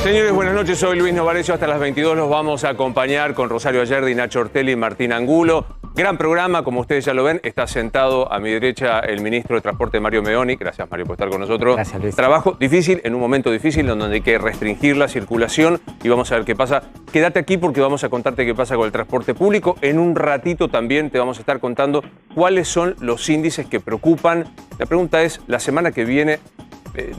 Señores, buenas noches. Soy Luis Novarecio. Hasta las 22 los vamos a acompañar con Rosario Ayerdi, Nacho Ortelli y Martín Angulo. Gran programa, como ustedes ya lo ven. Está sentado a mi derecha el ministro de Transporte, Mario Meoni. Gracias, Mario, por estar con nosotros. Gracias, Luis. Trabajo difícil, en un momento difícil, donde hay que restringir la circulación y vamos a ver qué pasa. Quédate aquí porque vamos a contarte qué pasa con el transporte público. En un ratito también te vamos a estar contando cuáles son los índices que preocupan. La pregunta es, la semana que viene,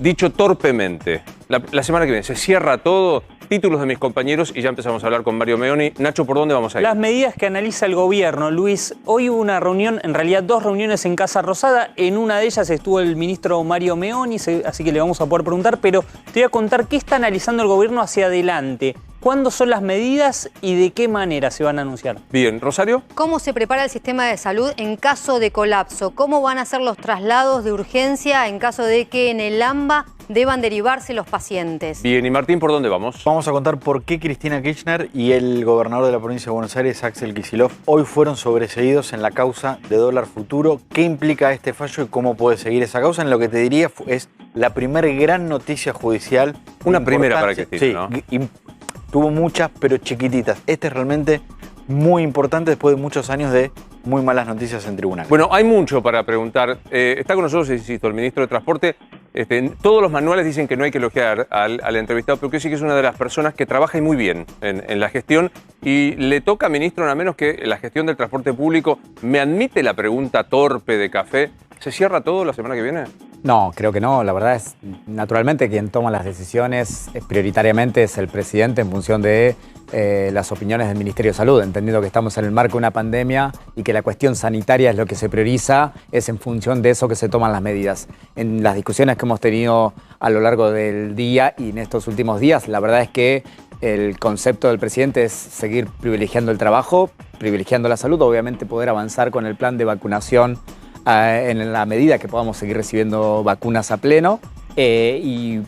dicho torpemente, la semana que viene se cierra todo. Títulos de mis compañeros y ya empezamos a hablar con Mario Meoni. Nacho, ¿por dónde vamos a ir? Las medidas que analiza el gobierno, Luis. Hoy hubo una reunión, en realidad dos reuniones en Casa Rosada. En una de ellas estuvo el ministro Mario Meoni, así que le vamos a poder preguntar, pero te voy a contar qué está analizando el gobierno hacia adelante. ¿Cuándo son las medidas y de qué manera se van a anunciar? Bien, ¿Rosario? ¿Cómo se prepara el sistema de salud en caso de colapso? ¿Cómo van a ser los traslados de urgencia en caso de que en el AMBA deban derivarse los pacientes? Bien, y Martín, ¿por dónde vamos? Vamos a contar por qué Cristina Kirchner y el gobernador de la provincia de Buenos Aires, Axel Kicillof, hoy fueron sobreseídos en la causa de dólar futuro. ¿Qué implica este fallo y cómo puede seguir esa causa? En lo que te diría es la primera gran noticia judicial. Una primera para Cristina, sí, ¿no? Tuvo muchas, pero chiquititas. Este es realmente muy importante después de muchos años de muy malas noticias en tribunal. Bueno, hay mucho para preguntar. Está con nosotros, insisto, el ministro de Transporte. Todos los manuales dicen que no hay que elogiar al entrevistado, pero que sí que es una de las personas que trabaja y muy bien en la gestión. Y le toca, ministro, nada menos que la gestión del transporte público. ¿Me admite la pregunta torpe de café? ¿Se cierra todo la semana que viene? No, creo que no. La verdad es, naturalmente, quien toma las decisiones prioritariamente es el presidente en función de las opiniones del Ministerio de Salud, entendiendo que estamos en el marco de una pandemia y que la cuestión sanitaria es lo que se prioriza, es en función de eso que se toman las medidas. En las discusiones que hemos tenido a lo largo del día y en estos últimos días, la verdad es que el concepto del presidente es seguir privilegiando el trabajo, privilegiando la salud, obviamente poder avanzar con el plan de vacunación en la medida que podamos seguir recibiendo vacunas a pleno y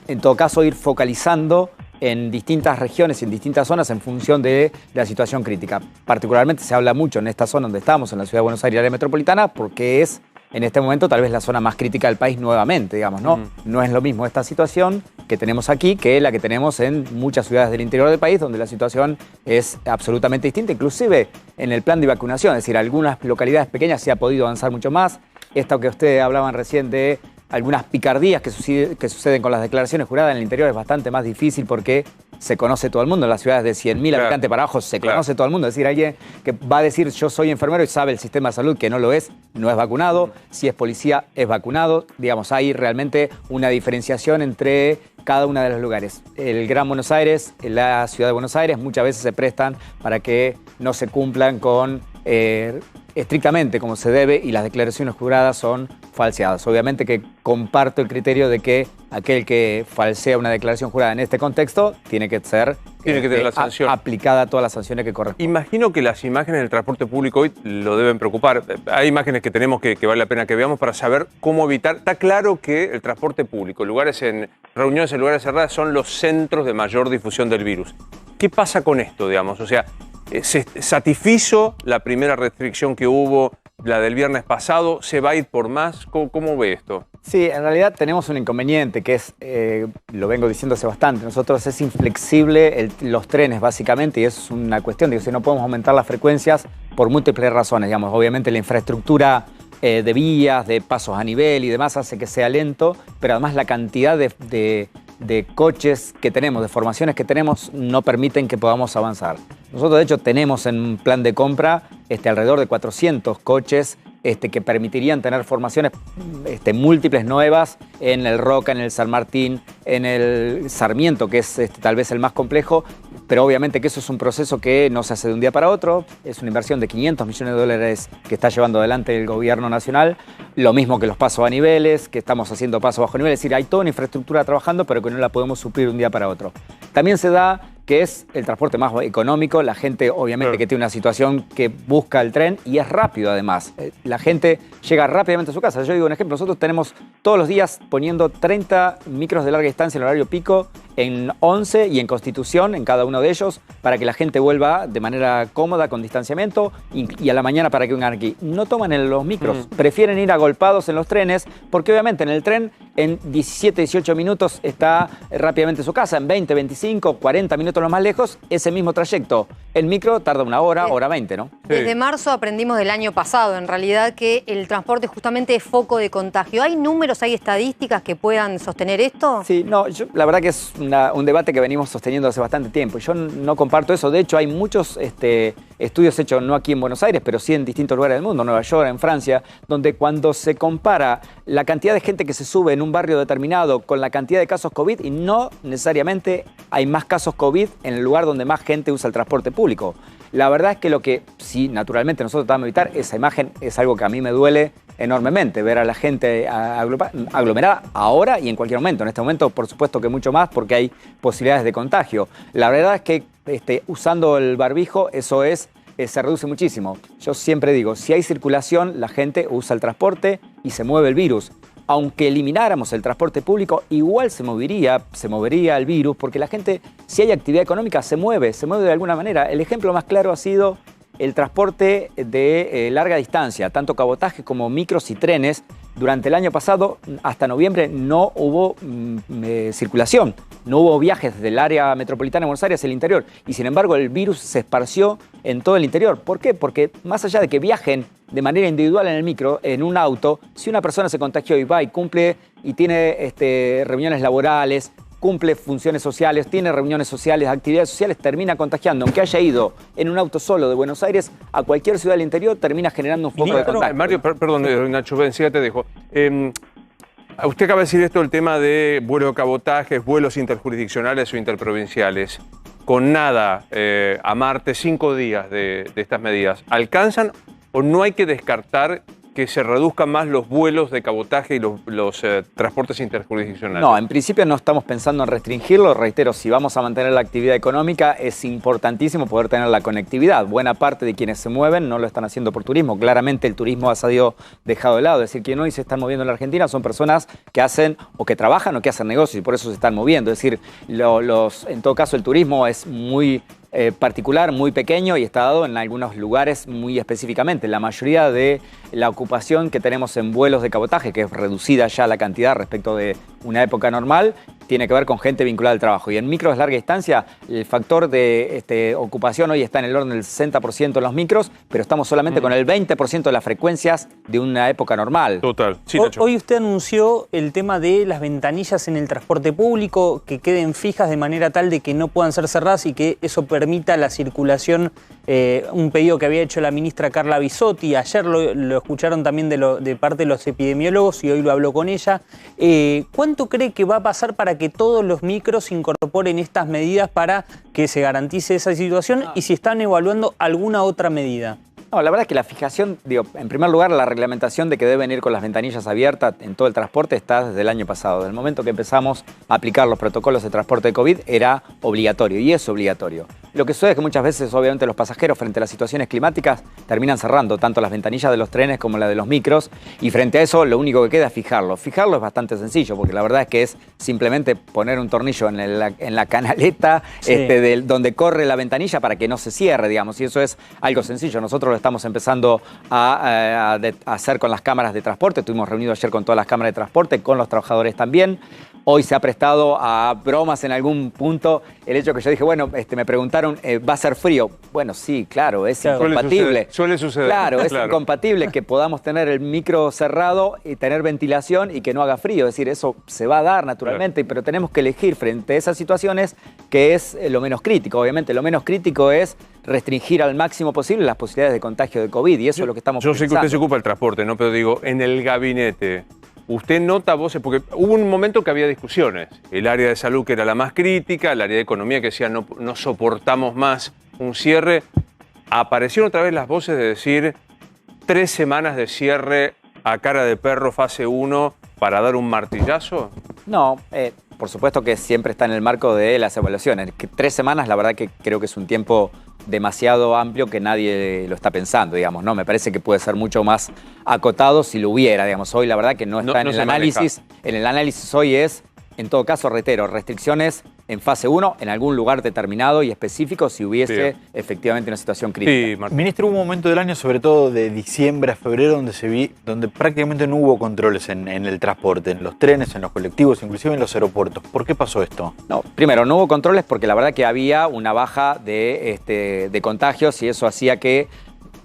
en todo caso ir focalizando en distintas regiones y en distintas zonas en función de la situación crítica. Particularmente se habla mucho en esta zona donde estamos, en la ciudad de Buenos Aires y área metropolitana, porque es en este momento tal vez la zona más crítica del país nuevamente, digamos, ¿no? No es lo mismo esta situación que tenemos aquí que la que tenemos en muchas ciudades del interior del país, donde la situación es absolutamente distinta, inclusive en el plan de vacunación, es decir, algunas localidades pequeñas se ha podido avanzar mucho más. Esto que ustedes hablaban recién de algunas picardías que suceden con las declaraciones juradas en el interior es bastante más difícil porque se conoce todo el mundo. En las ciudades de 100.000 habitantes para abajo se conoce todo el mundo. Es decir, alguien que va a decir yo soy enfermero y sabe el sistema de salud que no lo es, no es vacunado. Si es policía, es vacunado. Digamos, hay realmente una diferenciación entre cada uno de los lugares. El Gran Buenos Aires, la Ciudad de Buenos Aires, muchas veces se prestan para que no se cumplan con estrictamente como se debe y las declaraciones juradas son falseadas. Obviamente que comparto el criterio de que aquel que falsea una declaración jurada en este contexto tiene que ser tener la sanción aplicada a todas las sanciones que corresponden. Imagino que las imágenes del transporte público hoy lo deben preocupar. Hay imágenes que tenemos que vale la pena que veamos para saber cómo evitar. Está claro que el transporte público, reuniones en lugares cerrados son los centros de mayor difusión del virus. ¿Qué pasa con esto, digamos? O sea, ¿se satisfizo la primera restricción que hubo, la del viernes pasado? ¿Se va a ir por más? ¿Cómo ve esto? Sí, en realidad tenemos un inconveniente que es, lo vengo diciendo hace bastante, nosotros es inflexible los trenes básicamente y eso es una cuestión de que si no podemos aumentar las frecuencias por múltiples razones, digamos, obviamente la infraestructura de vías, de pasos a nivel y demás hace que sea lento, pero además la cantidad de coches que tenemos, de formaciones que tenemos, no permiten que podamos avanzar. Nosotros, de hecho, tenemos en plan de compra alrededor de 400 coches que permitirían tener formaciones múltiples nuevas en el Roca, en el San Martín, en el Sarmiento, que es tal vez el más complejo, pero obviamente que eso es un proceso que no se hace de un día para otro, es una inversión de 500 millones de dólares que está llevando adelante el gobierno nacional, lo mismo que los pasos a niveles, que estamos haciendo pasos bajo nivel, es decir, hay toda una infraestructura trabajando, pero que no la podemos suplir de un día para otro. También se da que es el transporte más económico, la gente obviamente que tiene una situación que busca el tren y es rápido además. La gente llega rápidamente a su casa. Yo digo un ejemplo, nosotros tenemos todos los días poniendo 30 micros de larga distancia en horario pico en 11 y en Constitución, en cada uno de ellos, para que la gente vuelva de manera cómoda, con distanciamiento y a la mañana para que vengan aquí. No toman en los micros, prefieren ir agolpados en los trenes porque obviamente en el tren en 17, 18 minutos está rápidamente en su casa, en 20, 25, 40 minutos lo más lejos, ese mismo trayecto. El micro tarda una hora, hora 20, ¿no? Desde marzo aprendimos del año pasado, en realidad, que el transporte justamente es foco de contagio. ¿Hay números, hay estadísticas que puedan sostener esto? Sí, no, la verdad que es un debate que venimos sosteniendo hace bastante tiempo. Yo no comparto eso. De hecho, hay muchos estudios hechos no aquí en Buenos Aires, pero sí en distintos lugares del mundo, Nueva York, en Francia, donde cuando se compara la cantidad de gente que se sube en un barrio determinado con la cantidad de casos COVID, y no necesariamente hay más casos COVID en el lugar donde más gente usa el transporte público. La verdad es que lo que sí, naturalmente nosotros tratamos de evitar, esa imagen es algo que a mí me duele enormemente, ver a la gente aglomerada ahora y en cualquier momento. En este momento, por supuesto que mucho más, porque hay posibilidades de contagio. La verdad es que usando el barbijo, eso se reduce muchísimo. Yo siempre digo, si hay circulación, la gente usa el transporte y se mueve el virus. Aunque elimináramos el transporte público, igual se movería el virus, porque la gente, si hay actividad económica, se mueve de alguna manera. El ejemplo más claro ha sido el transporte de larga distancia, tanto cabotaje como micros y trenes. Durante el año pasado, hasta noviembre, no hubo circulación, no hubo viajes desde el área metropolitana de Buenos Aires hacia el interior. Y sin embargo, el virus se esparció en todo el interior. ¿Por qué? Porque más allá de que viajen de manera individual en el micro, en un auto, si una persona se contagió y va y cumple y tiene reuniones laborales, cumple funciones sociales, tiene reuniones sociales, actividades sociales, termina contagiando. Aunque haya ido en un auto solo de Buenos Aires a cualquier ciudad del interior, termina generando un foco de contagio. Mario, perdón, Nacho, ven, sí, ya te dejo. Usted acaba de decir esto, el tema de vuelos de cabotajes, vuelos interjurisdiccionales o interprovinciales. Con nada, a Marte, 5 días de estas medidas, ¿alcanzan o no hay que descartar que se reduzcan más los vuelos de cabotaje y los transportes interjurisdiccionales? No, en principio no estamos pensando en restringirlo. Reitero, si vamos a mantener la actividad económica, es importantísimo poder tener la conectividad. Buena parte de quienes se mueven no lo están haciendo por turismo. Claramente el turismo ha sido dejado de lado. Es decir, quien hoy se están moviendo en la Argentina son personas que hacen o que trabajan o que hacen negocios y por eso se están moviendo. Es decir, en todo caso el turismo es muy particular, muy pequeño y está dado en algunos lugares muy específicamente. La mayoría de la ocupación que tenemos en vuelos de cabotaje, que es reducida ya la cantidad respecto de una época normal, tiene que ver con gente vinculada al trabajo. Y en micros de larga distancia, el factor de ocupación hoy está en el orden del 60% en los micros, pero estamos solamente con el 20% de las frecuencias de una época normal. Total. Sí, hoy usted anunció el tema de las ventanillas en el transporte público, que queden fijas de manera tal de que no puedan ser cerradas y que eso permita la circulación. Un pedido que había hecho la ministra Carla Bisotti. Ayer lo escucharon también de parte de los epidemiólogos y hoy lo habló con ella. ¿Cuánto cree que va a pasar para que todos los micros incorporen estas medidas para que se garantice esa situación y si están evaluando alguna otra medida? No, la verdad es que la fijación, en primer lugar, la reglamentación de que deben ir con las ventanillas abiertas en todo el transporte está desde el año pasado. Desde el momento que empezamos a aplicar los protocolos de transporte de COVID era obligatorio y es obligatorio. Lo que sucede es que muchas veces, obviamente, los pasajeros frente a las situaciones climáticas terminan cerrando tanto las ventanillas de los trenes como la de los micros y frente a eso lo único que queda es fijarlo. Fijarlo es bastante sencillo porque la verdad es que es simplemente poner un tornillo en la canaleta donde corre la ventanilla para que no se cierre, digamos, y eso es algo sencillo. Nosotros lo estamos empezando a hacer con las cámaras de transporte. Estuvimos reunidos ayer con todas las cámaras de transporte, con los trabajadores también. Hoy se ha prestado a bromas en algún punto el hecho que yo dije, bueno, me preguntaron, ¿va a ser frío? Bueno, sí, claro, es incompatible. Suele suceder. Claro, es incompatible que podamos tener el micro cerrado y tener ventilación y que no haga frío. Es decir, eso se va a dar naturalmente, pero tenemos que elegir frente a esas situaciones que es lo menos crítico. Obviamente, lo menos crítico es restringir al máximo posible las posibilidades de contagio de COVID y eso es lo que estamos pensando. Yo sé que usted se ocupa del transporte, ¿no? Pero digo, en el gabinete, ¿usted nota voces? Porque hubo un momento que había discusiones. El área de salud que era la más crítica, el área de economía que decía no soportamos más un cierre. Aparecieron otra vez las voces de decir 3 semanas de cierre a cara de perro fase 1 para dar un martillazo. No, por supuesto que siempre está en el marco de las evaluaciones. 3 semanas, la verdad que creo que es un tiempo demasiado amplio que nadie lo está pensando, digamos, ¿no? Me parece que puede ser mucho más acotado si lo hubiera, digamos. Hoy la verdad que no está en el análisis. En el análisis hoy es, en todo caso, reitero, restricciones en fase 1 en algún lugar determinado y específico si hubiese Sí. efectivamente una situación crítica. Sí, Martín. Ministro, hubo un momento del año, sobre todo de diciembre a febrero, donde prácticamente no hubo controles en el transporte, en los trenes, en los colectivos, inclusive en los aeropuertos. ¿Por qué pasó esto? No, primero, no hubo controles porque la verdad que había una baja de contagios y eso hacía que,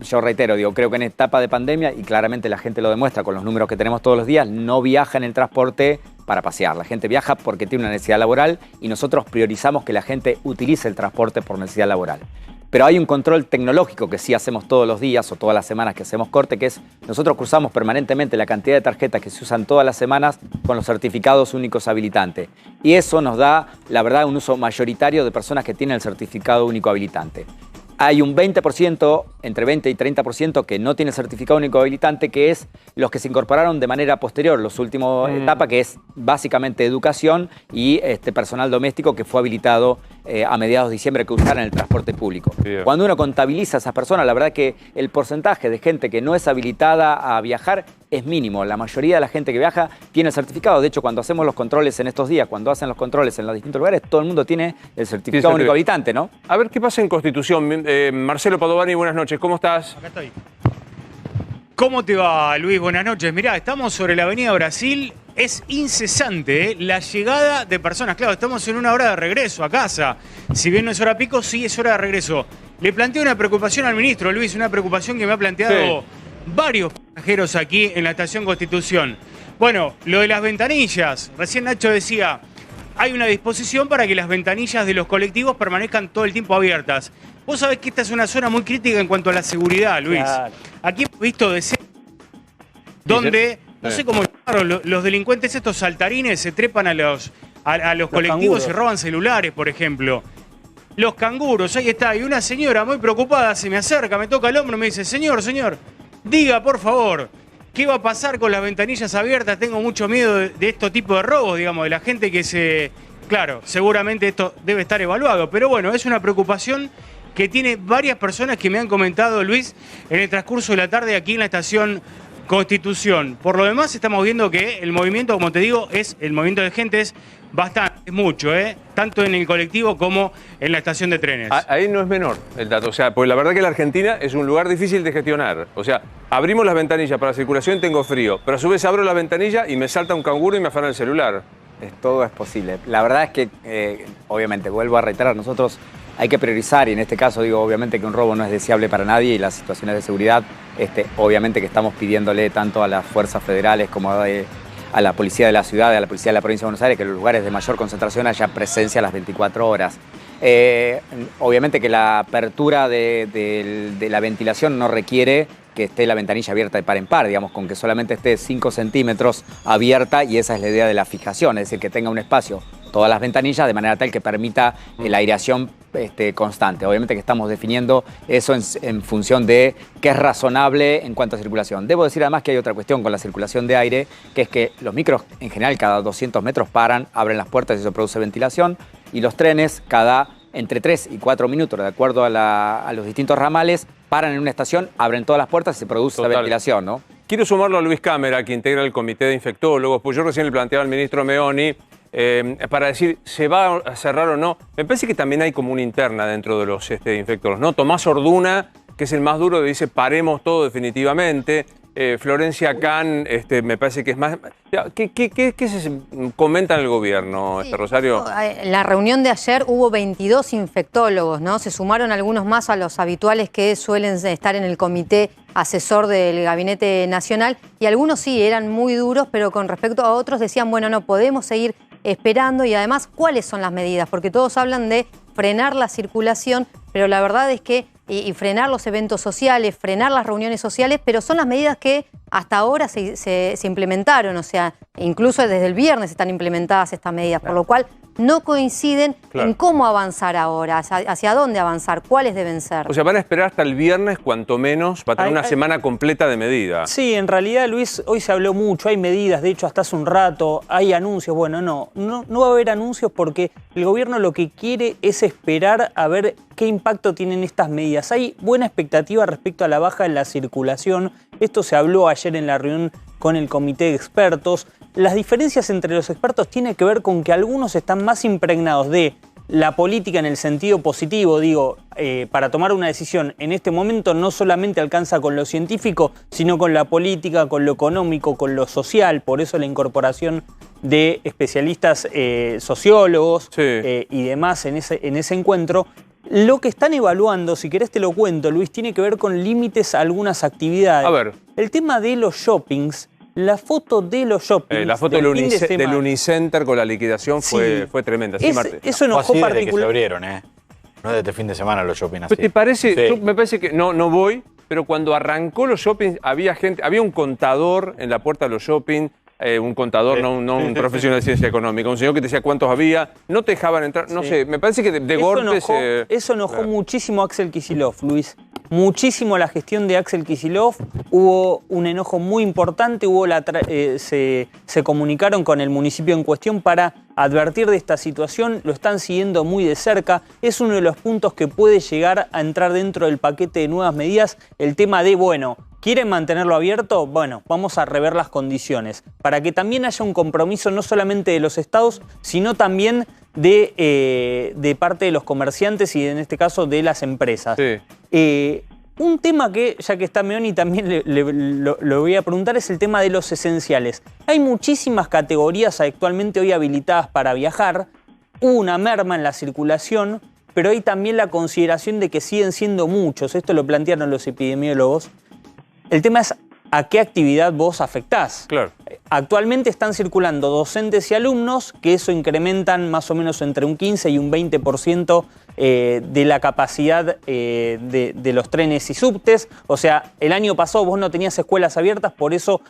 yo reitero, creo que en etapa de pandemia, y claramente la gente lo demuestra con los números que tenemos todos los días, no viaja en el transporte para pasear. La gente viaja porque tiene una necesidad laboral y nosotros priorizamos que la gente utilice el transporte por necesidad laboral. Pero hay un control tecnológico que sí hacemos todos los días o todas las semanas que hacemos corte, que es nosotros cruzamos permanentemente la cantidad de tarjetas que se usan todas las semanas con los certificados únicos habilitantes. Y eso nos da, la verdad, un uso mayoritario de personas que tienen el certificado único habilitante. Hay un 20%, entre 20 y 30% que no tiene certificado único habilitante, que es los que se incorporaron de manera posterior, los últimos etapas, que es básicamente educación y personal doméstico que fue habilitado a mediados de diciembre que usaran el transporte público. Bien. Cuando uno contabiliza a esas personas, la verdad que el porcentaje de gente que no es habilitada a viajar es mínimo. La mayoría de la gente que viaja tiene el certificado. De hecho, cuando hacemos los controles en estos días, cuando hacen los controles en los distintos lugares, todo el mundo tiene el certificado único habitante, ¿no? A ver qué pasa en Constitución. Marcelo Padovani, buenas noches. ¿Cómo estás? Acá estoy. ¿Cómo te va, Luis? Buenas noches. Mirá, estamos sobre la Avenida Brasil. Es incesante, la llegada de personas. Claro, estamos en una hora de regreso a casa. Si bien no es hora pico, sí es hora de regreso. Le planteo una preocupación al ministro, Luis, una preocupación que me ha planteado varios pasajeros aquí en la estación Constitución. Bueno, lo de las ventanillas. Recién Nacho decía, hay una disposición para que las ventanillas de los colectivos permanezcan todo el tiempo abiertas. Vos sabés que esta es una zona muy crítica en cuanto a la seguridad, Luis. Claro. Aquí hemos visto decenas donde, no sé cómo llamaron, los delincuentes estos saltarines se trepan a los colectivos canguros. y roban celulares, por ejemplo. Los canguros, ahí está. Y una señora muy preocupada se me acerca, me toca el hombro y me dice, señor, diga por favor, ¿qué va a pasar con las ventanillas abiertas? Tengo mucho miedo de este tipo de robos, digamos, de la gente que se... Claro, seguramente esto debe estar evaluado, pero bueno, es una preocupación que tiene varias personas que me han comentado, Luis, en el transcurso de la tarde aquí en la estación Constitución. Por lo demás, estamos viendo que el movimiento, como te digo, el movimiento de gente es bastante, es mucho, tanto en el colectivo como en la estación de trenes. Ahí no es menor el dato. O sea, pues la verdad que la Argentina es un lugar difícil de gestionar. O sea, abrimos las ventanillas para la circulación, tengo frío, pero a su vez abro la ventanilla y me salta un canguro y me afana el celular. Todo es posible. La verdad es que, obviamente, vuelvo a reiterar, nosotros hay que priorizar y en este caso digo obviamente que un robo no es deseable para nadie y las situaciones de seguridad, obviamente que estamos pidiéndole tanto a las fuerzas federales como a la policía de la ciudad, a la policía de la provincia de Buenos Aires, que en los lugares de mayor concentración haya presencia a las 24 horas. Obviamente que la apertura de la ventilación no requiere que esté la ventanilla abierta de par en par, digamos, con que solamente esté 5 centímetros abierta y esa es la idea de la fijación, es decir, que tenga un espacio todas las ventanillas de manera tal que permita la aireación constante. Obviamente que estamos definiendo eso en función de qué es razonable en cuanto a circulación. Debo decir además que hay otra cuestión con la circulación de aire, que es que los micros en general cada 200 metros paran, abren las puertas y eso produce ventilación, y los trenes cada entre 3 y 4 minutos, de acuerdo a los distintos ramales, paran en una estación, abren todas las puertas y se produce la ventilación, ¿no? Quiero sumarlo a Luis Cámara, que integra el Comité de Infectólogos, pues yo recién le planteaba al ministro Meoni para decir, ¿se va a cerrar o no? Me parece que también hay como una interna dentro de los infectólogos, ¿no? Tomás Orduna, que es el más duro, dice, paremos todo definitivamente. Florencia Can, me parece que es más... ¿Qué se comenta en el gobierno, Rosario? En la reunión de ayer hubo 22 infectólogos, ¿no? Se sumaron algunos más a los habituales que suelen estar en el comité asesor del Gabinete Nacional, y algunos sí eran muy duros, pero con respecto a otros decían, bueno, no podemos seguir esperando, y además, ¿cuáles son las medidas? Porque todos hablan de frenar la circulación, pero la verdad es que y frenar los eventos sociales, frenar las reuniones sociales, pero son las medidas que hasta ahora se implementaron, o sea, incluso desde el viernes están implementadas estas medidas, por lo cual no coinciden en cómo avanzar ahora, hacia dónde avanzar, cuáles deben ser. O sea, van a esperar hasta el viernes, cuanto menos, para tener una semana completa de medidas. Sí, en realidad, Luis, hoy se habló mucho, hay medidas, de hecho, hasta hace un rato, hay anuncios. Bueno, no va a haber anuncios porque el gobierno lo que quiere es esperar a ver qué impacto tienen estas medidas. Hay buena expectativa respecto a la baja en la circulación. Esto se habló ayer en la reunión con el comité de expertos. las diferencias entre los expertos tienen que ver con que algunos están más impregnados de la política en el sentido positivo, digo, para tomar una decisión en este momento no solamente alcanza con lo científico, sino con la política, con lo económico, con lo social, por eso la incorporación de especialistas sociólogos y demás en ese encuentro. Lo que están evaluando, si querés te lo cuento, Luis, tiene que ver con límites a algunas actividades. A ver. El tema de los shoppings, la foto de los shoppings. La foto del Unicenter con la liquidación fue tremenda. Sí, Martín. Eso enojó particularmente. Que se abrieron, no es de este fin de semana los shoppings así. ¿Te parece? Me parece que no voy, pero cuando arrancó los shoppings había un contador en la puerta de los shoppings. Un contador, no un profesional de ciencia económica, un señor que te decía cuántos había, no te dejaban entrar, no sé, me parece que de golpe Eso enojó muchísimo a Axel Kicillof, Luis. Muchísimo la gestión de Axel Kicillof, hubo un enojo muy importante, se comunicaron con el municipio en cuestión para advertir de esta situación, lo están siguiendo muy de cerca, es uno de los puntos que puede llegar a entrar dentro del paquete de nuevas medidas, el tema de, bueno, ¿quieren mantenerlo abierto? Bueno, vamos a rever las condiciones para que también haya un compromiso no solamente de los estados, sino también de parte de los comerciantes y en este caso de las empresas. Sí. Un tema que, ya que está Meoni, también lo voy a preguntar, es el tema de los esenciales. Hay muchísimas categorías actualmente hoy habilitadas para viajar, hubo una merma en la circulación, pero hay también la consideración de que siguen siendo muchos, esto lo plantearon los epidemiólogos. El tema es a qué actividad vos afectás. Claro. Actualmente están circulando docentes y alumnos, que eso incrementan más o menos entre un 15 y un 20% de la capacidad de los trenes y subtes. O sea, el año pasado vos no tenías escuelas abiertas, por eso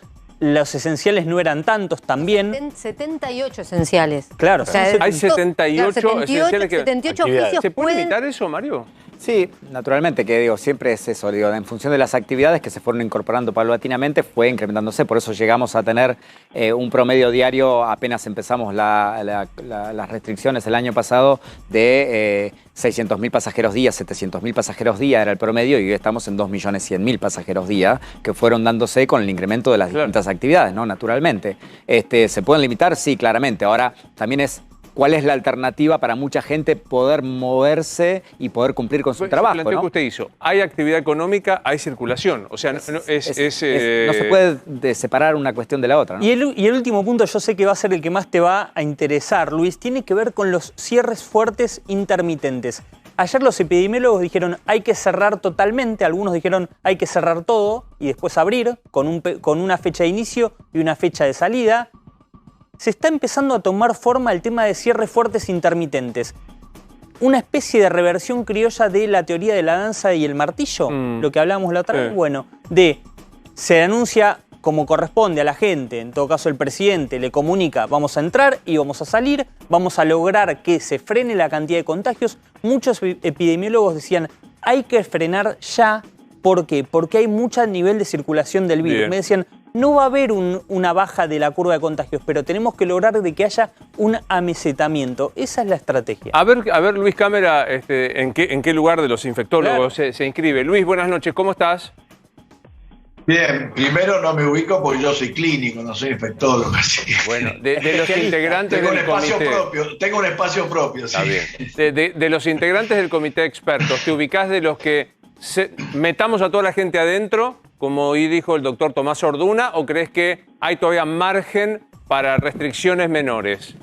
los esenciales no eran tantos también. 78 esenciales. Claro. O sea, hay 78 esenciales que... 78 oficios. ¿Se puede limitar eso, Mario? Sí, naturalmente, que digo, siempre es eso, digo, en función de las actividades que se fueron incorporando paulatinamente, fue incrementándose, por eso llegamos a tener un promedio diario, apenas empezamos las restricciones el año pasado, de 600.000 pasajeros día, 700.000 pasajeros día era el promedio, y hoy estamos en 2.100.000 pasajeros día, que fueron dándose con el incremento de las distintas actividades, ¿no? Naturalmente. ¿Se pueden limitar? Sí, claramente. Ahora, también es... ¿Cuál es la alternativa para mucha gente poder moverse y poder cumplir con su trabajo? El planteo que usted hizo, hay actividad económica, hay circulación. O sea, no se puede separar una cuestión de la otra, ¿no? Y el último punto, yo sé que va a ser el que más te va a interesar, Luis, tiene que ver con los cierres fuertes intermitentes. Ayer los epidemiólogos dijeron hay que cerrar totalmente, algunos dijeron hay que cerrar todo y después abrir con una fecha de inicio y una fecha de salida. Se está empezando a tomar forma el tema de cierres fuertes intermitentes. Una especie de reversión criolla de la teoría de la danza y el martillo, lo que hablábamos la otra vez. Bueno, se anuncia como corresponde a la gente, en todo caso el presidente le comunica, vamos a entrar y vamos a salir, vamos a lograr que se frene la cantidad de contagios. Muchos epidemiólogos decían, hay que frenar ya. ¿Por qué? Porque hay mucho nivel de circulación del virus. Bien. Me decían, no va a haber una baja de la curva de contagios, pero tenemos que lograr de que haya un amesetamiento. Esa es la estrategia. A ver Luis Cámara, ¿en qué lugar de los infectólogos se inscribe? Luis, buenas noches, ¿cómo estás? Bien, primero no me ubico porque yo soy clínico, no soy infectólogo. Así que... Bueno, de los integrantes del comité... Tengo un espacio propio, sí. Está bien. De los integrantes del comité de expertos, ¿te ubicás de los que metamos a toda la gente adentro, como hoy dijo el doctor Tomás Orduna, o crees que hay todavía margen para restricciones menores?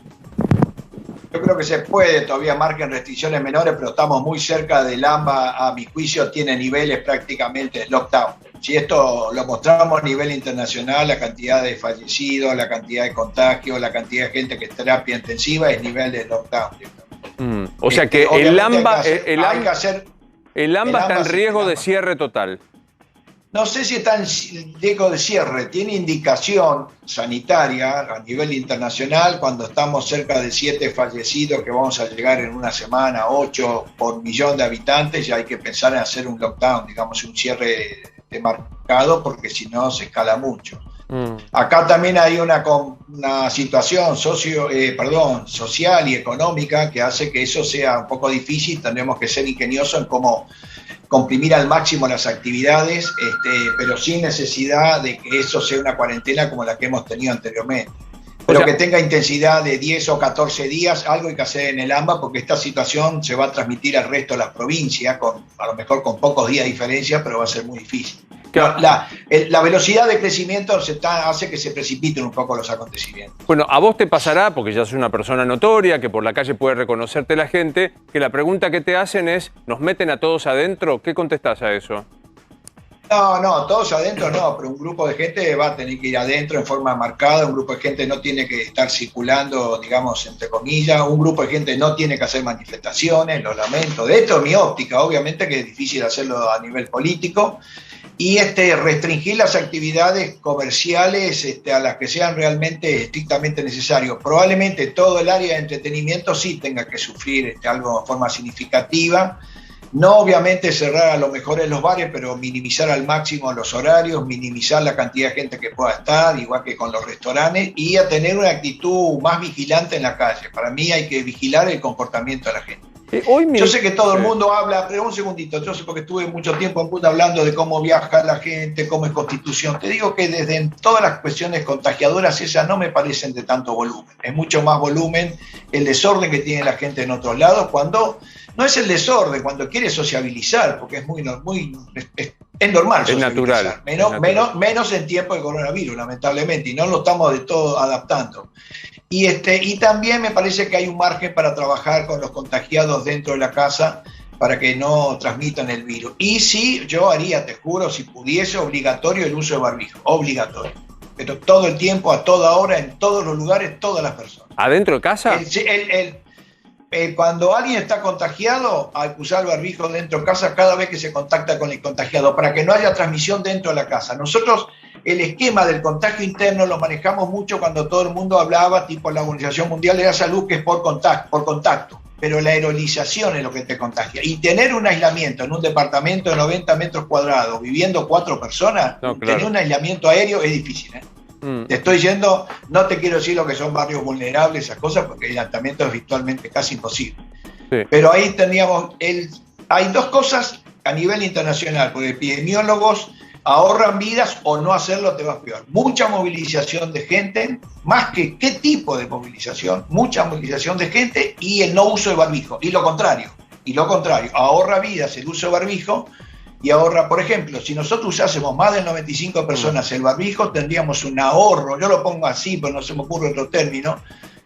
Yo creo que se puede todavía margen restricciones menores, pero estamos muy cerca del AMBA, a mi juicio, tiene niveles prácticamente de lockdown. Si esto lo mostramos a nivel internacional, la cantidad de fallecidos, la cantidad de contagios, la cantidad de gente que está en terapia intensiva es nivel de lockdown. O sea que el AMBA está en riesgo de cierre total. No sé si está en riesgo de cierre, tiene indicación sanitaria a nivel internacional cuando estamos cerca de 7 fallecidos, que vamos a llegar en una semana, 8 por millón de habitantes, y hay que pensar en hacer un lockdown, digamos un cierre demarcado, porque si no se escala mucho. Acá también hay una situación social y económica que hace que eso sea un poco difícil. Tendremos que ser ingeniosos en cómo comprimir al máximo las actividades, pero sin necesidad de que eso sea una cuarentena como la que hemos tenido anteriormente. pero que tenga intensidad de 10 o 14 días, algo hay que hacer en el AMBA, porque esta situación se va a transmitir al resto de las provincias, a lo mejor con pocos días de diferencia, pero va a ser muy difícil. Claro. La velocidad de crecimiento hace que se precipiten un poco los acontecimientos. Bueno, a vos te pasará, porque ya sos una persona notoria, que por la calle puede reconocerte la gente, que la pregunta que te hacen es, ¿nos meten a todos adentro? ¿Qué contestás a eso? No, todos adentro no, pero un grupo de gente va a tener que ir adentro en forma marcada, un grupo de gente no tiene que estar circulando, digamos, entre comillas, un grupo de gente no tiene que hacer manifestaciones, lo lamento. De esto es mi óptica, obviamente que es difícil hacerlo a nivel político, y restringir las actividades comerciales a las que sean realmente estrictamente necesarios. Probablemente todo el área de entretenimiento sí tenga que sufrir algo de forma significativa. No obviamente cerrar a lo mejor en los bares, pero minimizar al máximo los horarios, minimizar la cantidad de gente que pueda estar, igual que con los restaurantes, y a tener una actitud más vigilante en la calle. Para mí hay que vigilar el comportamiento de la gente. Yo sé que todo el mundo habla, pero un segundito, yo sé porque estuve mucho tiempo en Punta hablando de cómo viaja la gente, cómo es Constitución. Te digo que desde todas las cuestiones contagiadoras esas no me parecen de tanto volumen. Es mucho más volumen el desorden que tiene la gente en otros lados, cuando no es el desorden, cuando quiere sociabilizar, porque es es normal es natural. Menos en tiempo de coronavirus, lamentablemente, y no lo estamos de todo adaptando. Y también me parece que hay un margen para trabajar con los contagiados dentro de la casa para que no transmitan el virus. Y sí, yo haría, te juro, si pudiese, obligatorio el uso de barbijo, obligatorio. Pero todo el tiempo, a toda hora, en todos los lugares, todas las personas. ¿Adentro de casa? Cuando alguien está contagiado, hay que usar el barbijo dentro de casa cada vez que se contacta con el contagiado, para que no haya transmisión dentro de la casa. Nosotros el esquema del contagio interno lo manejamos mucho cuando todo el mundo hablaba, tipo la Organización Mundial de la Salud, que es por contacto, pero la aerolización es lo que te contagia. Y tener un aislamiento en un departamento de 90 metros cuadrados, viviendo 4 personas, tener un aislamiento aéreo es difícil, ¿eh? Te estoy diciendo, no te quiero decir lo que son barrios vulnerables, esas cosas, porque el aislamiento es virtualmente casi imposible. Sí. Pero ahí teníamos, hay dos cosas a nivel internacional, porque epidemiólogos ahorran vidas o no hacerlo te vas peor. Mucha movilización de gente, más que qué tipo de movilización, mucha movilización de gente y el no uso de barbijo. Y lo contrario, ahorra vidas el uso de barbijo. Y ahorra, por ejemplo, si nosotros usásemos más del 95 personas el barbijo, tendríamos un ahorro, yo lo pongo así, pero no se me ocurre otro término,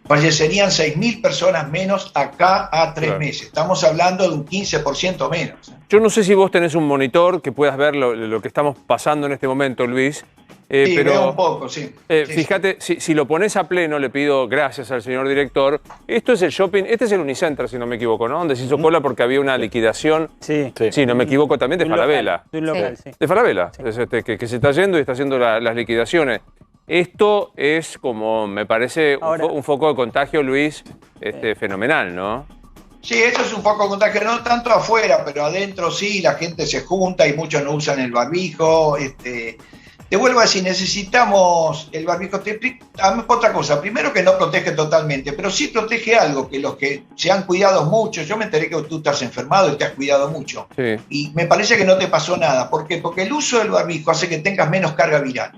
fallecerían 6.000 personas menos acá a 3 meses. Estamos hablando de un 15% menos. Yo no sé si vos tenés un monitor que puedas ver lo que estamos pasando en este momento, Luis. Sí, pero veo un poco, sí. Fíjate, si lo pones a pleno, le pido gracias al señor director. Esto es el shopping, este es el Unicenter, si no me equivoco, ¿no? Donde se hizo cola porque había una liquidación. Sí, no me equivoco, también de Falabella. De Falabella, que se está yendo y está haciendo las liquidaciones. Esto es como, me parece, un foco de contagio, Luis, fenomenal, ¿no? Sí, esto es un foco de contagio, no tanto afuera, pero adentro sí, la gente se junta y muchos no usan el barbijo. Te vuelvo a decir, necesitamos el barbijo. Otra cosa, primero que no protege totalmente, pero sí protege algo, que los que se han cuidado mucho, yo me enteré que tú estás enfermado y te has cuidado mucho. Sí. Y me parece que no te pasó nada. ¿Por qué? Porque el uso del barbijo hace que tengas menos carga viral.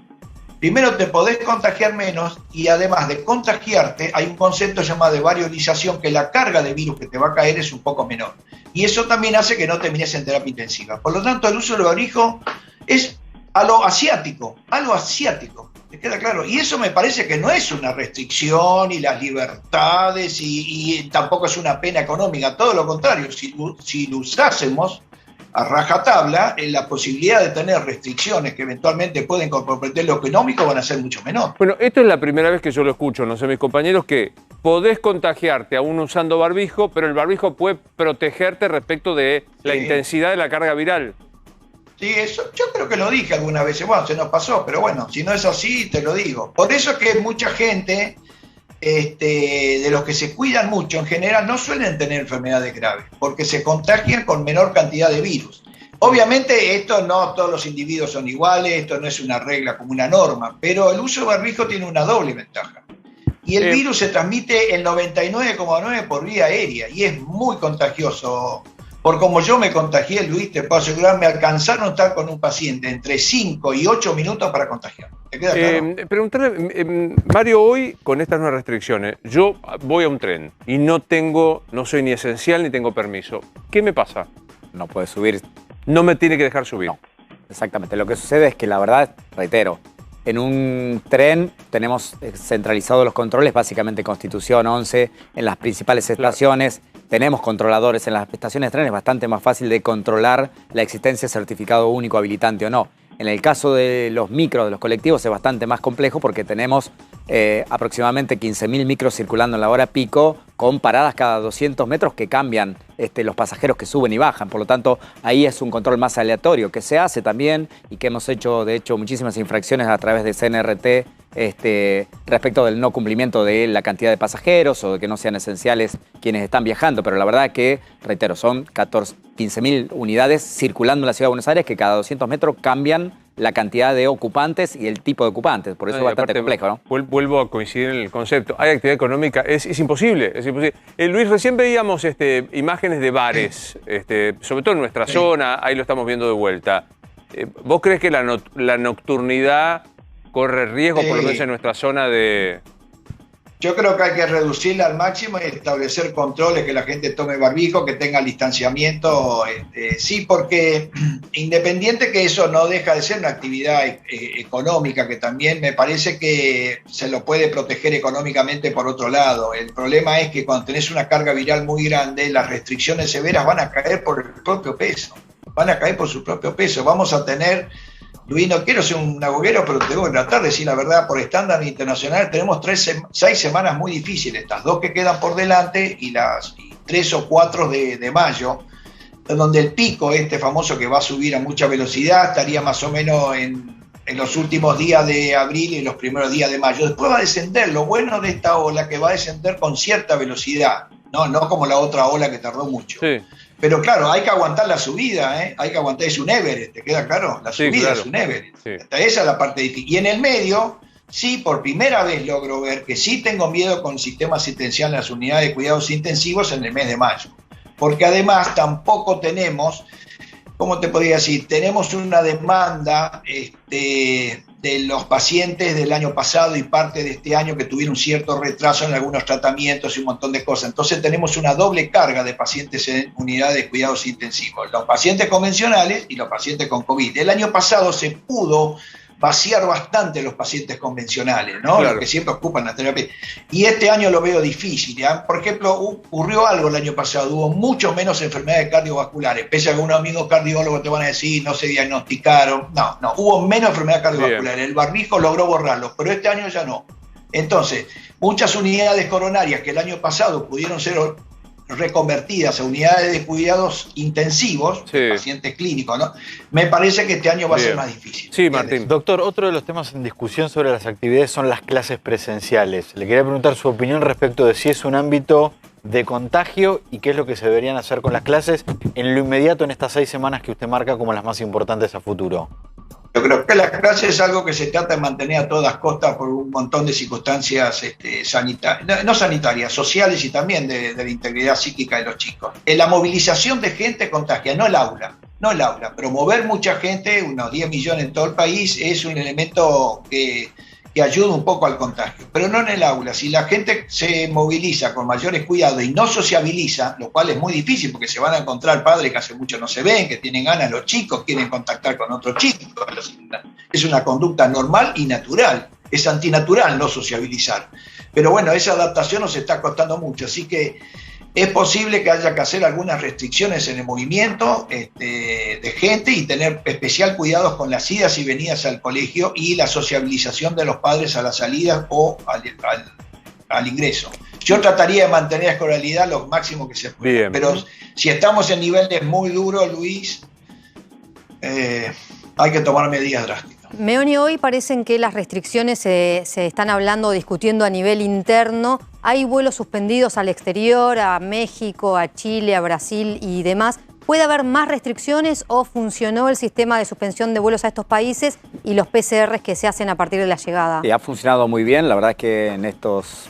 Primero te podés contagiar menos y además de contagiarte hay un concepto llamado de variolización, que la carga de virus que te va a caer es un poco menor. Y eso también hace que no termines en terapia intensiva. Por lo tanto, el uso del barbijo es a lo asiático, ¿te queda claro? Y eso me parece que no es una restricción y las libertades y tampoco es una pena económica, todo lo contrario, si lo usásemos a rajatabla, la posibilidad de tener restricciones que eventualmente pueden comprometer lo económico van a ser mucho menor. Bueno, esto es la primera vez que yo lo escucho, no sé, mis compañeros, que podés contagiarte aún usando barbijo, pero el barbijo puede protegerte respecto de la intensidad de la carga viral. Sí, eso yo creo que lo dije algunas veces, bueno, se nos pasó, pero bueno, si no es así, te lo digo. Por eso es que mucha gente, de los que se cuidan mucho, en general no suelen tener enfermedades graves, porque se contagian con menor cantidad de virus. Obviamente esto no todos los individuos son iguales, esto no es una regla como una norma, pero el uso de barbijo tiene una doble ventaja. Y el virus se transmite el 99,9% por vía aérea y es muy contagioso. Por como yo me contagié, Luis, te puedo asegurar, me alcanzaron a estar con un paciente entre 5 y 8 minutos para contagiar. ¿Te queda claro? Preguntarle, Mario, hoy con estas nuevas restricciones, yo voy a un tren y no soy ni esencial ni tengo permiso. ¿Qué me pasa? No puedes subir. No me tiene que dejar subir. No, exactamente. Lo que sucede es que la verdad, reitero, en un tren tenemos centralizados los controles, básicamente Constitución 11, en las principales estaciones. Tenemos controladores en las estaciones de tren, es bastante más fácil de controlar la existencia de certificado único habilitante o no. En el caso de los micros, de los colectivos, es bastante más complejo porque tenemos aproximadamente 15.000 micros circulando en la hora pico con paradas cada 200 metros que cambian los pasajeros que suben y bajan. Por lo tanto, ahí es un control más aleatorio que se hace también y que hemos hecho, de hecho, muchísimas infracciones a través de CNRT respecto del no cumplimiento de la cantidad de pasajeros o de que no sean esenciales quienes están viajando. Pero la verdad que, reitero, son 15.000 unidades circulando en la Ciudad de Buenos Aires que cada 200 metros cambian la cantidad de ocupantes y el tipo de ocupantes. Por eso es bastante complejo, ¿no? Vuelvo a coincidir en el concepto. Hay actividad económica, es imposible. Es imposible. Luis, recién veíamos imágenes de bares, sobre todo en nuestra zona, ahí lo estamos viendo de vuelta. ¿Vos crees que la nocturnidad corre riesgo, por lo menos en nuestra zona de...? Yo creo que hay que reducirla al máximo y establecer controles, que la gente tome barbijo, que tenga distanciamiento. Sí, porque independiente que eso no deja de ser una actividad económica, que también me parece que se lo puede proteger económicamente por otro lado. El problema es que cuando tenés una carga viral muy grande, las restricciones severas van a caer por el propio peso. Van a caer por su propio peso. Vamos a tener... Luis, no quiero ser un agoguero, pero tengo que tratar de decir la verdad. Por estándar internacional tenemos 6 semanas muy difíciles, estas 2 que quedan por delante y las 3 o 4 de mayo, donde el pico famoso que va a subir a mucha velocidad estaría más o menos en los últimos días de abril y los primeros días de mayo. Después va a descender. Lo bueno de esta ola que va a descender con cierta velocidad, no como la otra ola que tardó mucho. Sí. Pero claro, hay que aguantar la subida, hay que aguantar, es un Everest, ¿te queda claro? La subida claro. Es un Everest. Sí. Esa es la parte difícil. Y en el medio, sí, por primera vez logro ver que sí tengo miedo con el sistema asistencial en las unidades de cuidados intensivos en el mes de mayo. Porque además tampoco tenemos, ¿cómo te podría decir? Tenemos una demanda de los pacientes del año pasado y parte de este año que tuvieron cierto retraso en algunos tratamientos y un montón de cosas. Entonces tenemos una doble carga de pacientes en unidades de cuidados intensivos, los pacientes convencionales y los pacientes con COVID. El año pasado se pudo vaciar bastante los pacientes convencionales, ¿no? Claro. Los que siempre ocupan la terapia. Y este año lo veo difícil, ¿ya? Por ejemplo, ocurrió algo el año pasado, hubo mucho menos enfermedades cardiovasculares, pese a que unos amigos cardiólogos te van a decir, no se diagnosticaron, no, hubo menos enfermedades cardiovasculares, bien. El barbijo logró borrarlo, pero este año ya no. Entonces, muchas unidades coronarias que el año pasado pudieron ser reconvertidas a unidades de cuidados intensivos, sí. Pacientes clínicos, ¿no? Me parece que este año va a ser más difícil. Sí, Martín. Doctor, otro de los temas en discusión sobre las actividades son las clases presenciales. Le quería preguntar su opinión respecto de si es un ámbito de contagio y qué es lo que se deberían hacer con las clases en lo inmediato en estas 6 semanas que usted marca como las más importantes a futuro. Yo creo que la clase es algo que se trata de mantener a todas costas por un montón de circunstancias sanitarias, no sanitarias, sociales y también de la integridad psíquica de los chicos. La movilización de gente contagia, no el aula, pero mover mucha gente, unos 10 millones en todo el país, es un elemento que ayuda un poco al contagio, pero no en el aula. Si la gente se moviliza con mayores cuidados y no sociabiliza, lo cual es muy difícil porque se van a encontrar padres que hace mucho no se ven, que tienen ganas, los chicos quieren contactar con otros chicos. Es una conducta normal y natural. Es antinatural no sociabilizar. Pero bueno, esa adaptación nos está costando mucho, así que es posible que haya que hacer algunas restricciones en el movimiento de gente y tener especial cuidados con las idas y venidas al colegio y la sociabilización de los padres a las salidas o al ingreso. Yo trataría de mantener la escolaridad lo máximo que se pueda. Bien. Pero si estamos en niveles muy duros, Luis, hay que tomar medidas drásticas. Meoni, hoy parecen que las restricciones se están hablando o discutiendo a nivel interno. Hay vuelos suspendidos al exterior, a México, a Chile, a Brasil y demás. ¿Puede haber más restricciones o funcionó el sistema de suspensión de vuelos a estos países y los PCRs que se hacen a partir de la llegada? Sí, ha funcionado muy bien. La verdad es que en estos,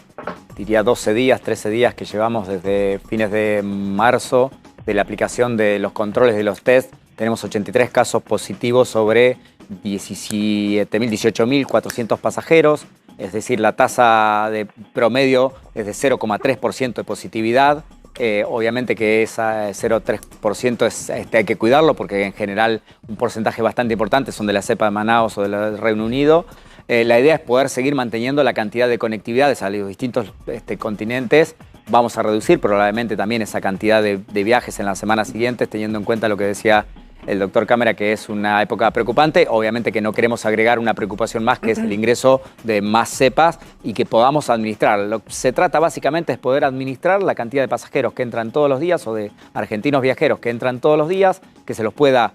diría, 12 días, 13 días que llevamos desde fines de marzo, de la aplicación de los controles de los test, tenemos 83 casos positivos sobre 18.400 pasajeros, es decir, la tasa de promedio es de 0,3% de positividad. Obviamente que esa 0,3% hay que cuidarlo porque en general un porcentaje bastante importante son de la cepa de Manaus o del Reino Unido. La idea es poder seguir manteniendo la cantidad de conectividades a los distintos continentes. Vamos a reducir probablemente también esa cantidad de viajes en las semanas siguientes, teniendo en cuenta lo que decía el doctor Cámara, que es una época preocupante. Obviamente que no queremos agregar una preocupación más, que es el ingreso de más cepas y que podamos administrar. Lo que se trata básicamente es poder administrar la cantidad de pasajeros que entran todos los días o de argentinos viajeros que entran todos los días, que se los pueda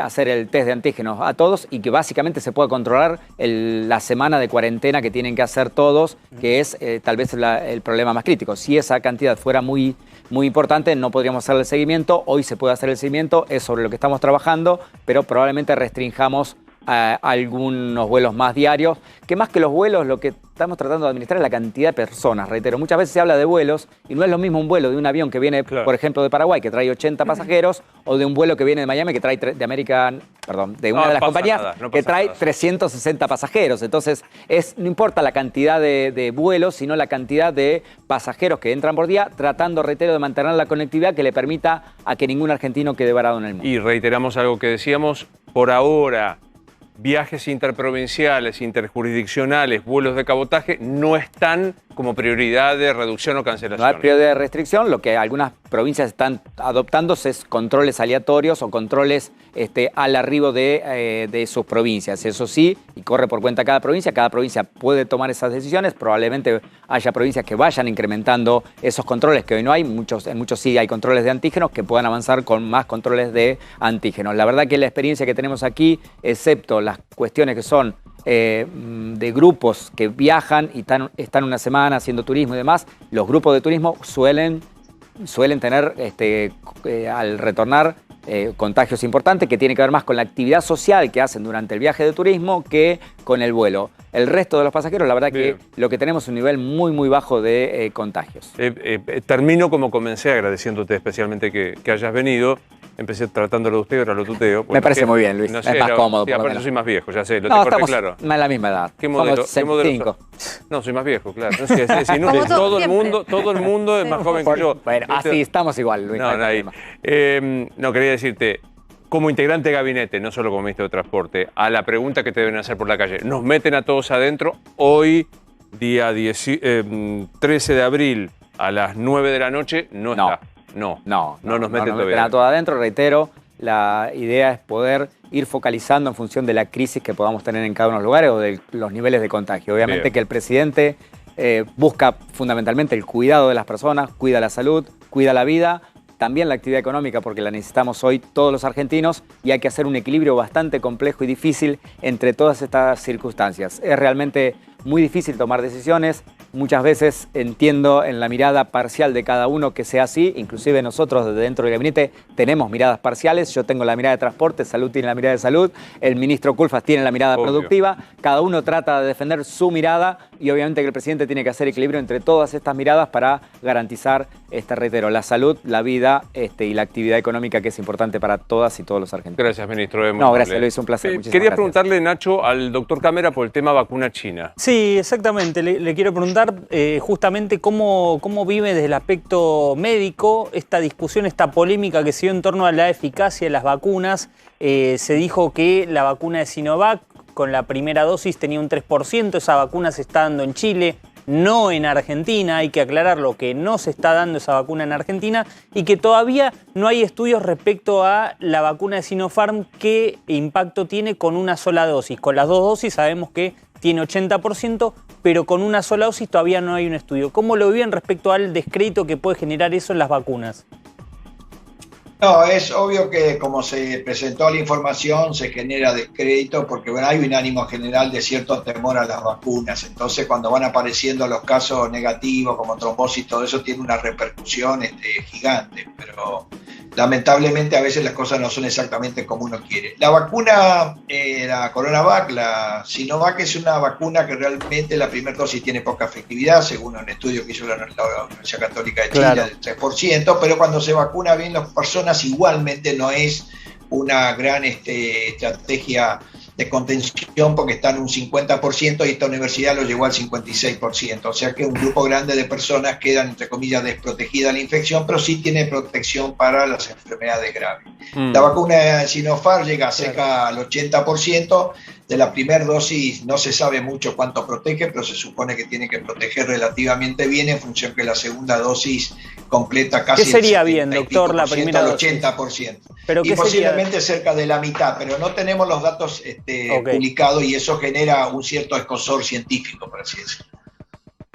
hacer el test de antígenos a todos y que básicamente se pueda controlar la semana de cuarentena que tienen que hacer todos, que es tal vez el problema más crítico. Si esa cantidad fuera muy importante, no podríamos hacer el seguimiento. Hoy se puede hacer el seguimiento, es sobre lo que estamos trabajando, pero probablemente restringamos algunos vuelos más diarios, que más que los vuelos lo que estamos tratando de administrar es la cantidad de personas. Reitero, muchas veces se habla de vuelos y no es lo mismo un vuelo de un avión que viene, por ejemplo, de Paraguay, que trae 80 pasajeros, o de un vuelo que viene de Miami, que trae de una de las compañías que trae 360 pasajeros. Entonces, no importa la cantidad de vuelos, sino la cantidad de pasajeros que entran por día, tratando, reitero, de mantener la conectividad que le permita a que ningún argentino quede varado en el mundo. Y reiteramos algo que decíamos, por ahora, viajes interprovinciales, interjurisdiccionales, vuelos de cabotaje no están como prioridad de reducción o cancelación. No hay prioridad de restricción. Lo que algunas provincias están adoptando es controles aleatorios o controles al arribo de sus provincias. Eso sí, y corre por cuenta cada provincia. Cada provincia puede tomar esas decisiones. Probablemente haya provincias que vayan incrementando esos controles que hoy no hay. En muchos sí hay controles de antígenos que puedan avanzar con más controles de antígenos. La verdad que la experiencia que tenemos aquí, excepto las cuestiones que son de grupos que viajan y están una semana haciendo turismo y demás, los grupos de turismo suelen tener al retornar contagios importantes que tienen que ver más con la actividad social que hacen durante el viaje de turismo que con el vuelo. El resto de los pasajeros, la verdad que lo que tenemos es un nivel muy, muy bajo de contagios. Termino como comencé, agradeciéndote especialmente que hayas venido. Empecé tratándolo de usted, ahora lo tuteo. Me parece muy bien, Luis. No sé, es más cómodo. Sí, aparte yo soy más viejo, ya sé, lo no, te corté claro. No, en la misma edad. ¿Qué modelo? ¿Qué modelo? No, soy más viejo, claro. No sé, todo el mundo es más joven que yo. Bueno, así estamos igual, Luis. No, quería decirte, como integrante de gabinete, no solo como ministro de Transporte, a la pregunta que te deben hacer por la calle. Nos meten a todos adentro. Hoy, día 13 de abril, a las 9 de la noche, no está. No nos meten todavía. A todo adentro, reitero, la idea es poder ir focalizando en función de la crisis que podamos tener en cada uno de los lugares o de los niveles de contagio. Obviamente que el presidente busca fundamentalmente el cuidado de las personas, cuida la salud, cuida la vida, también la actividad económica porque la necesitamos hoy todos los argentinos y hay que hacer un equilibrio bastante complejo y difícil entre todas estas circunstancias. Es realmente muy difícil tomar decisiones. Muchas veces entiendo en la mirada parcial de cada uno que sea así, inclusive nosotros desde dentro del gabinete tenemos miradas parciales, yo tengo la mirada de transporte, Salud tiene la mirada de salud, el ministro Culfas tiene la mirada productiva, cada uno trata de defender su mirada y obviamente que el presidente tiene que hacer equilibrio entre todas estas miradas para garantizar, reitero, la salud, la vida y la actividad económica que es importante para todas y todos los argentinos. Gracias, ministro. No, gracias, Luis, un placer. Quería preguntarle, Nacho, al doctor Cámara por el tema vacuna china. Sí, exactamente. Le quiero preguntar justamente cómo vive desde el aspecto médico esta discusión, esta polémica que se dio en torno a la eficacia de las vacunas. Se dijo que la vacuna de Sinovac con la primera dosis tenía un 3%, esa vacuna se está dando en Chile, no en Argentina, hay que aclararlo, que no se está dando esa vacuna en Argentina y que todavía no hay estudios respecto a la vacuna de Sinopharm, qué impacto tiene con una sola dosis. Con las dos dosis sabemos que tiene 80%, pero con una sola dosis todavía no hay un estudio. ¿Cómo lo viven respecto al descrédito que puede generar eso en las vacunas? No, es obvio que como se presentó la información se genera descrédito porque hay un ánimo general de cierto temor a las vacunas. Entonces cuando van apareciendo los casos negativos como trombosis, todo eso tiene una repercusión gigante. Pero lamentablemente a veces las cosas no son exactamente como uno quiere. La vacuna, la CoronaVac, la Sinovac, es una vacuna que realmente la primera dosis tiene poca efectividad, según un estudio que hizo la Universidad Católica de Chile, Claro. del 3%, pero cuando se vacuna bien las personas igualmente no es una gran estrategia de contención porque está en un 50% y esta universidad lo llevó al 56%. O sea que un grupo grande de personas quedan, entre comillas, desprotegidas de la infección, pero sí tiene protección para las enfermedades graves. La vacuna Sinopharm llega cerca al 80%. De la primera dosis no se sabe mucho cuánto protege, pero se supone que tiene que proteger relativamente bien en función que la segunda dosis completa casi ¿Qué sería el 70 bien, y doctor, pico la por ciento primera al dosis? 80%. ¿Pero Y qué posiblemente cerca de la mitad, pero no tenemos los datos publicados y eso genera un cierto escozor científico, por así decirlo.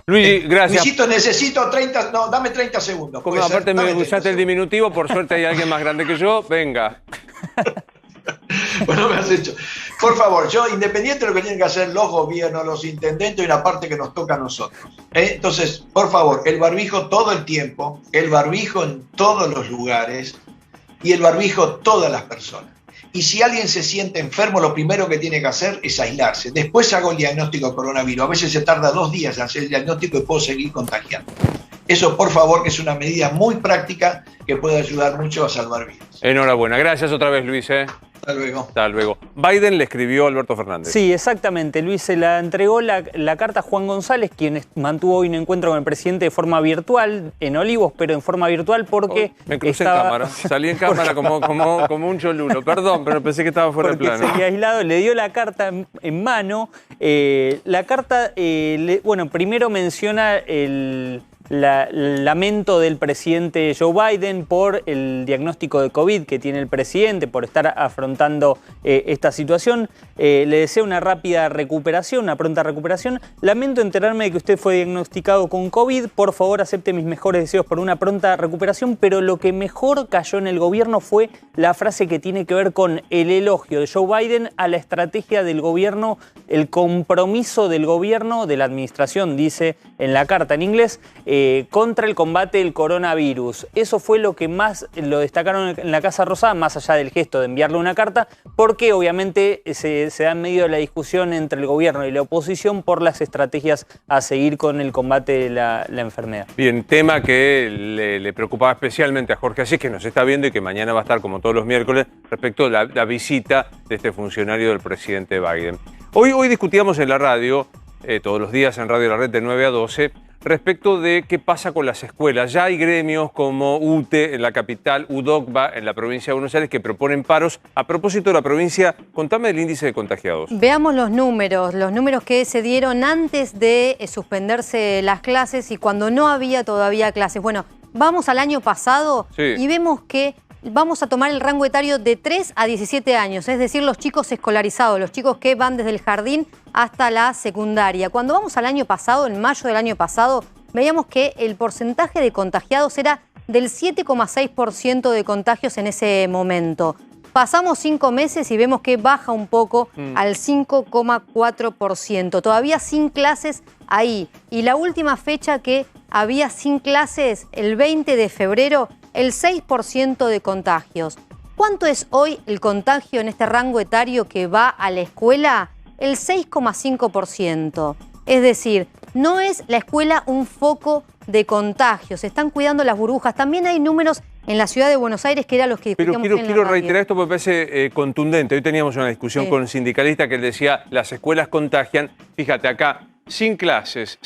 Luigi, gracias. Luisito, necesito 30, no, dame 30 segundos. Como ¿puede ser? aparte me Dame 30 usaste el segundos. diminutivo, por suerte hay alguien más grande que yo, venga. Bueno, me has hecho. Por favor, yo, independiente de lo que tienen que hacer los gobiernos, los intendentes, hay una parte que nos toca a nosotros. Entonces, por favor, el barbijo todo el tiempo, el barbijo en todos los lugares y el barbijo todas las personas. Y si alguien se siente enfermo, lo primero que tiene que hacer es aislarse. Después hago el diagnóstico de coronavirus. A veces se tarda 2 días en hacer el diagnóstico y puedo seguir contagiando. Eso, por favor, que es una medida muy práctica que puede ayudar mucho a salvar vidas. Enhorabuena. Gracias otra vez, Luis. Hasta luego. Hasta luego. Biden le escribió a Alberto Fernández. Sí, exactamente. Luis, se la entregó la carta a Juan González, quien mantuvo hoy un encuentro con el presidente de forma virtual, en Olivos, pero en forma virtual porque Me crucé en cámara. Salí en cámara como un cholulo. Perdón, pero pensé que estaba fuera de porque plano. seguía aislado, le dio la carta en mano. La carta, bueno, primero menciona el lamento del presidente Joe Biden por el diagnóstico de COVID que tiene el presidente, por estar afrontando esta situación. Le deseo una rápida recuperación, una pronta recuperación. Lamento enterarme de que usted fue diagnosticado con COVID. Por favor, acepte mis mejores deseos por una pronta recuperación. Pero lo que mejor cayó en el gobierno fue la frase que tiene que ver con el elogio de Joe Biden a la estrategia del gobierno, el compromiso del gobierno, de la administración, dice en la carta en inglés, contra el combate del coronavirus. Eso fue lo que más lo destacaron en la Casa Rosada, más allá del gesto de enviarle una carta, porque obviamente se da en medio de la discusión entre el gobierno y la oposición por las estrategias a seguir con el combate de la enfermedad. Bien, tema que le preocupaba especialmente a Jorge Asís, que nos está viendo y que mañana va a estar como todos los miércoles, respecto a la visita de este funcionario del presidente Biden. Hoy discutíamos en la radio, todos los días en Radio La Red de 9 a 12, respecto de qué pasa con las escuelas. Ya hay gremios como UTE en la capital, UDOCBA en la provincia de Buenos Aires que proponen paros. A propósito de la provincia, contame el índice de contagiados. Veamos los números que se dieron antes de suspenderse las clases y cuando no había todavía clases. Bueno, vamos al año pasado y vemos que vamos a tomar el rango etario de 3 a 17 años, es decir, los chicos escolarizados, los chicos que van desde el jardín hasta la secundaria. Cuando vamos al año pasado, en mayo del año pasado, veíamos que el porcentaje de contagiados era del 7,6% de contagios en ese momento. Pasamos 5 meses y vemos que baja un poco al 5,4%. Todavía sin clases ahí. Y la última fecha que había sin clases, el 20 de febrero, el 6% de contagios. ¿Cuánto es hoy el contagio en este rango etario que va a la escuela? El 6,5%. Es decir, no es la escuela un foco de contagios. Se están cuidando las burbujas. También hay números en la ciudad de Buenos Aires que era los que discutíamos. Pero quiero reiterar esto porque me parece contundente. Hoy teníamos una discusión con un sindicalista que él decía, las escuelas contagian. Fíjate acá, sin clases.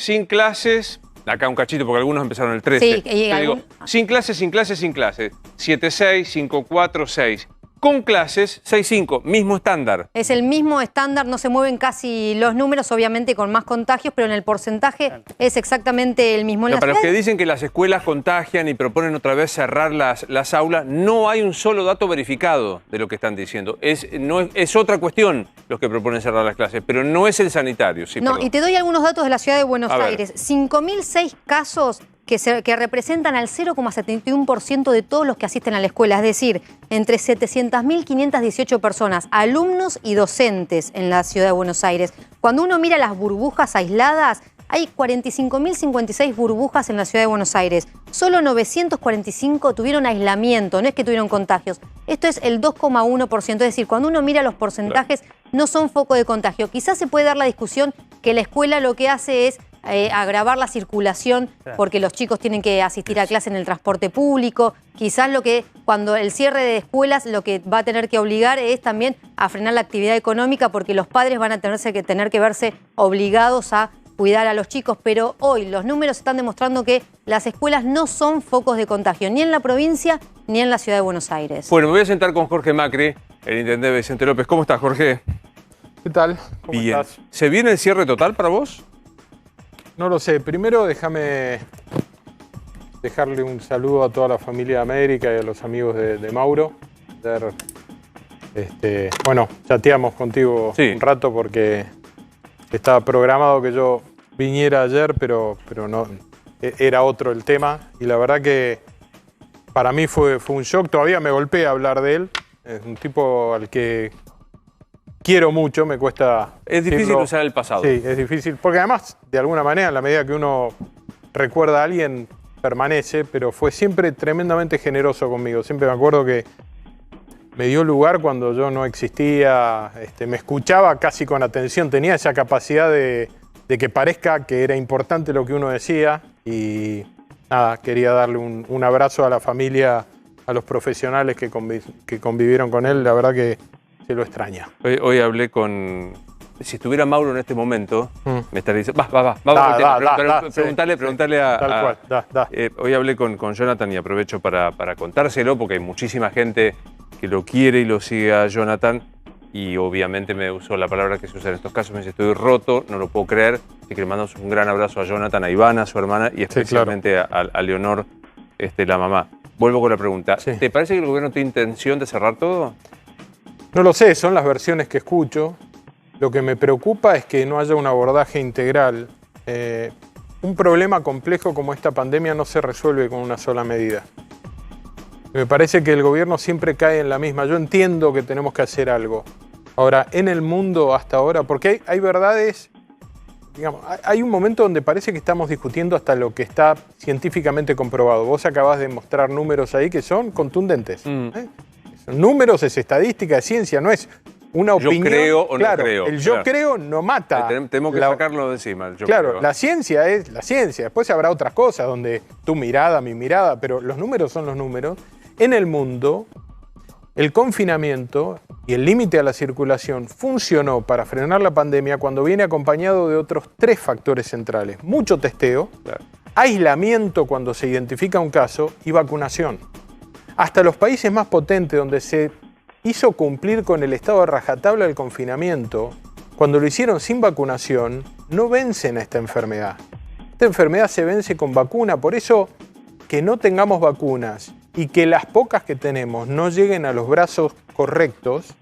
Acá un cachito porque algunos empezaron el 13. Sí, digo, sin clases. 7-6, 5-4, 6. Con clases, 6-5, mismo estándar. Es el mismo estándar, no se mueven casi los números, obviamente con más contagios, pero en el porcentaje es exactamente el mismo. Para los que dicen que las escuelas contagian y proponen otra vez cerrar las aulas, no hay un solo dato verificado de lo que están diciendo. Es otra cuestión los que proponen cerrar las clases, pero no es el sanitario. Sí, no, perdón. Y te doy algunos datos de la ciudad de Buenos Aires. 5.006 casos que representan al 0,71% de todos los que asisten a la escuela, es decir, entre 700.518 personas, alumnos y docentes en la ciudad de Buenos Aires. Cuando uno mira las burbujas aisladas, Hay 45.056 burbujas en la ciudad de Buenos Aires. Solo 945 tuvieron aislamiento, no es que tuvieron contagios. Esto es el 2,1%. Es decir, cuando uno mira los porcentajes, no son foco de contagio. Quizás se puede dar la discusión que la escuela lo que hace es agravar la circulación porque los chicos tienen que asistir a clase en el transporte público. Quizás cuando el cierre de escuelas lo que va a tener que obligar es también a frenar la actividad económica porque los padres van a tener que verse obligados a cuidar a los chicos. Pero hoy los números están demostrando que las escuelas no son focos de contagio, ni en la provincia ni en la ciudad de Buenos Aires. Bueno, me voy a sentar con Jorge Macri, el intendente Vicente López. ¿Cómo estás, Jorge? ¿Qué tal? ¿Cómo Bien. estás? ¿Se viene el cierre total para vos? No lo sé. Primero déjame dejarle un saludo a toda la familia de América y a los amigos de Mauro. Bueno, chateamos contigo un rato porque estaba programado que yo viniera ayer, pero no, era otro el tema. Y la verdad que para mí fue un shock. Todavía me golpea hablar de él. Es un tipo al que quiero mucho, me cuesta... Es difícil usar el pasado. Sí, es difícil, porque además, de alguna manera, en la medida que uno recuerda a alguien, permanece, pero fue siempre tremendamente generoso conmigo. Siempre me acuerdo que me dio lugar cuando yo no existía, me escuchaba casi con atención, tenía esa capacidad de que parezca que era importante lo que uno decía y nada, quería darle un abrazo a la familia, a los profesionales que convivieron con él, la verdad que se lo extraña. Hoy hablé con... Si estuviera Mauro en este momento, me estaría diciendo... Preguntarle a... Tal cual, hoy hablé con Jonathan y aprovecho para contárselo porque hay muchísima gente que lo quiere y lo sigue a Jonathan y obviamente me usó la palabra que se usa en estos casos, me dice estoy roto, no lo puedo creer, así que le mandamos un gran abrazo a Jonathan, a Ivana, su hermana y especialmente a Leonor, la mamá. Vuelvo con la pregunta, ¿te parece que el gobierno tiene intención de cerrar todo? No lo sé, son las versiones que escucho. Lo que me preocupa es que no haya un abordaje integral. Un problema complejo como esta pandemia no se resuelve con una sola medida. Me parece que el gobierno siempre cae en la misma. Yo entiendo que tenemos que hacer algo. Ahora, en el mundo hasta ahora, porque hay verdades, digamos, hay un momento donde parece que estamos discutiendo hasta lo que está científicamente comprobado. Vos acabás de mostrar números ahí que son contundentes. Son números, es estadística, es ciencia, no es una opinión. Yo creo o no creo. El yo creo no mata. Tenemos que sacarlo de encima. Creo. La ciencia es la ciencia. Después habrá otras cosas donde tu mirada, mi mirada, pero los números son los números. En el mundo, el confinamiento y el límite a la circulación funcionó para frenar la pandemia cuando viene acompañado de otros 3 factores centrales. Mucho testeo, aislamiento cuando se identifica un caso y vacunación. Hasta los países más potentes donde se hizo cumplir con el estado de rajatabla del confinamiento, cuando lo hicieron sin vacunación, no vencen a esta enfermedad. Esta enfermedad se vence con vacuna, por eso que no tengamos vacunas y que las pocas que tenemos no lleguen a los brazos correctos,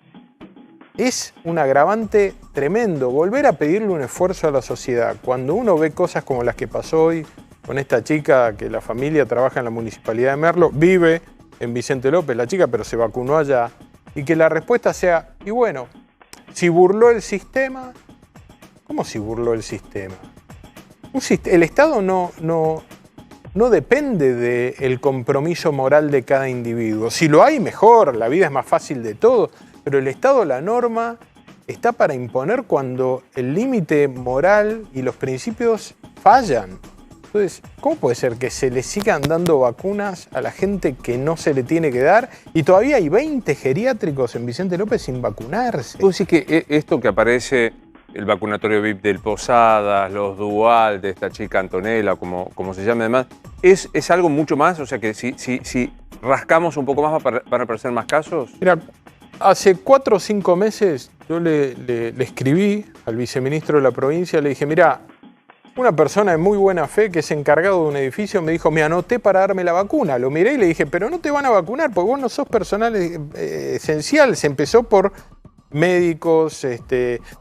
es un agravante tremendo. Volver a pedirle un esfuerzo a la sociedad, cuando uno ve cosas como las que pasó hoy con esta chica que la familia trabaja en la Municipalidad de Merlo, vive en Vicente López, la chica, pero se vacunó allá, y que la respuesta sea, y bueno, si burló el sistema, ¿cómo si burló el sistema? El Estado no depende del compromiso moral de cada individuo. Si lo hay, mejor, la vida es más fácil de todo, pero el Estado, la norma, está para imponer cuando el límite moral y los principios fallan. Entonces, ¿cómo puede ser que se le sigan dando vacunas a la gente que no se le tiene que dar? Y todavía hay 20 geriátricos en Vicente López sin vacunarse. ¿Vos decís que esto que aparece, el vacunatorio VIP del Posadas, los Dual, de esta chica Antonella, como se llame además, es algo mucho más? O sea que si rascamos un poco más van a aparecer más casos. Mira, hace 4 o 5 meses yo le escribí al viceministro de la provincia, le dije, mira, una persona de muy buena fe que es encargado de un edificio me dijo, me anoté para darme la vacuna. Lo miré y le dije, pero no te van a vacunar porque vos no sos personal esencial. Se empezó por médicos,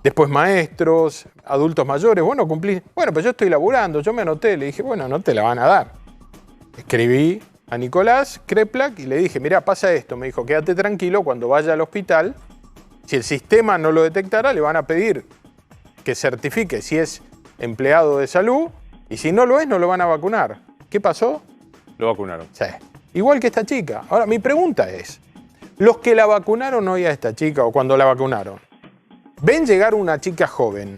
después maestros, adultos mayores. Bueno, cumplí. Bueno, pues yo estoy laburando, yo me anoté. Le dije, bueno, no te la van a dar. Escribí a Nicolás Kreplak y le dije, mirá, pasa esto. Me dijo, quédate tranquilo, cuando vaya al hospital, si el sistema no lo detectara, le van a pedir que certifique si es empleado de salud, y si no lo es, no lo van a vacunar. ¿Qué pasó? Lo vacunaron. Sí. Igual que esta chica. Ahora, mi pregunta es, los que la vacunaron hoy a esta chica, o cuando la vacunaron, ven llegar una chica joven.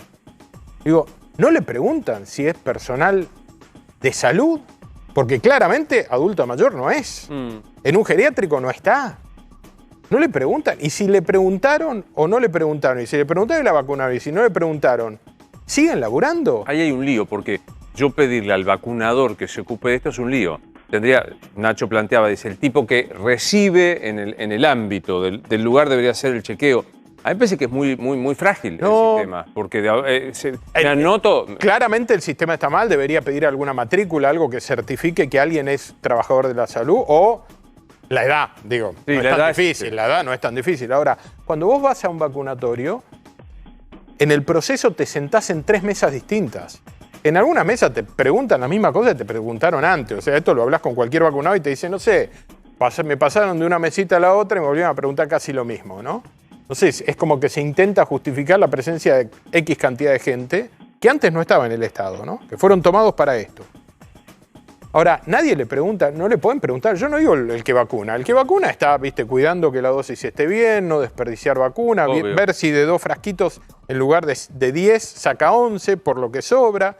Digo, ¿no le preguntan si es personal de salud? Porque claramente adulto mayor no es. En un geriátrico no está. No le preguntan. Y si le preguntaron o no le preguntaron, y si le preguntaron y la vacunaron, y si no le preguntaron, ¿siguen laburando? Ahí hay un lío, porque yo pedirle al vacunador que se ocupe de esto es un lío. Nacho planteaba, dice, el tipo que recibe en el ámbito del lugar debería hacer el chequeo. A mí me parece que es muy frágil el sistema, porque me anoto... Claramente el sistema está mal, debería pedir alguna matrícula, algo que certifique que alguien es trabajador de la salud, o la edad, digo, sí, no es tan difícil, la edad no es tan difícil. Ahora, cuando vos vas a un vacunatorio, en el proceso te sentás en 3 mesas distintas. En alguna mesa te preguntan la misma cosa que te preguntaron antes, o sea, esto lo hablas con cualquier vacunado y te dicen, no sé, me pasaron de una mesita a la otra y me volvieron a preguntar casi lo mismo, ¿no? Entonces, es como que se intenta justificar la presencia de X cantidad de gente que antes no estaba en el Estado, ¿no? Que fueron tomados para esto. Ahora, nadie le pregunta, no le pueden preguntar, yo no digo el que vacuna. El que vacuna está, viste, cuidando que la dosis esté bien, no desperdiciar vacuna, ver si de 2 frasquitos en lugar de 10 saca 11 por lo que sobra.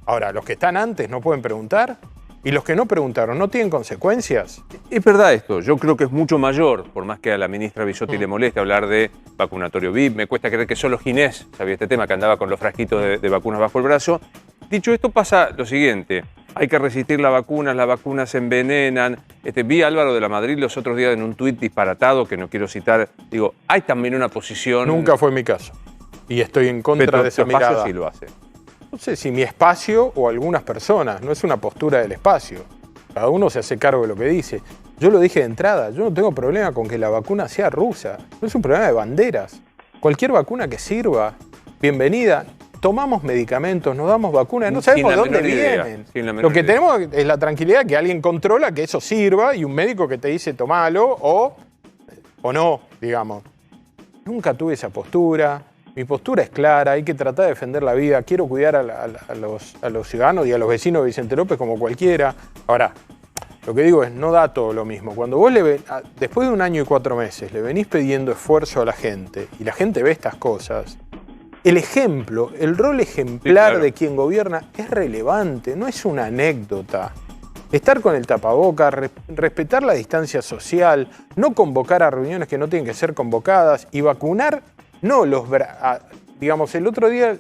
Ahora, los que están antes no pueden preguntar. ¿Y los que no preguntaron no tienen consecuencias? Es verdad esto, yo creo que es mucho mayor, por más que a la ministra Bisotti le moleste hablar de vacunatorio VIP, me cuesta creer que solo Ginés sabía este tema, que andaba con los frasquitos de vacunas bajo el brazo. Dicho esto, pasa lo siguiente, hay que resistir las vacunas envenenan. Vi a Álvaro de la Madrid los otros días en un tuit disparatado, que no quiero citar, digo, hay también una posición... Nunca fue mi caso, y estoy en contra de esa mirada. Sí lo hace. No sé si mi espacio o algunas personas, no es una postura del espacio. Cada uno se hace cargo de lo que dice. Yo lo dije de entrada, yo no tengo problema con que la vacuna sea rusa. No es un problema de banderas. Cualquier vacuna que sirva, bienvenida. Tomamos medicamentos, nos damos vacunas, no sabemos de dónde vienen. Lo que tenemos es la tranquilidad que alguien controla que eso sirva y un médico que te dice tomalo o no, digamos. Nunca tuve esa postura. Mi postura es clara, hay que tratar de defender la vida, quiero cuidar a los ciudadanos y a los vecinos de Vicente López como cualquiera. Ahora, lo que digo es, no da todo lo mismo. Cuando vos después de 1 año y 4 meses le venís pidiendo esfuerzo a la gente y la gente ve estas cosas, el ejemplo, el rol ejemplar de quien gobierna es relevante, no es una anécdota. Estar con el tapaboca, respetar la distancia social, no convocar a reuniones que no tienen que ser convocadas y vacunar. No, digamos, el otro día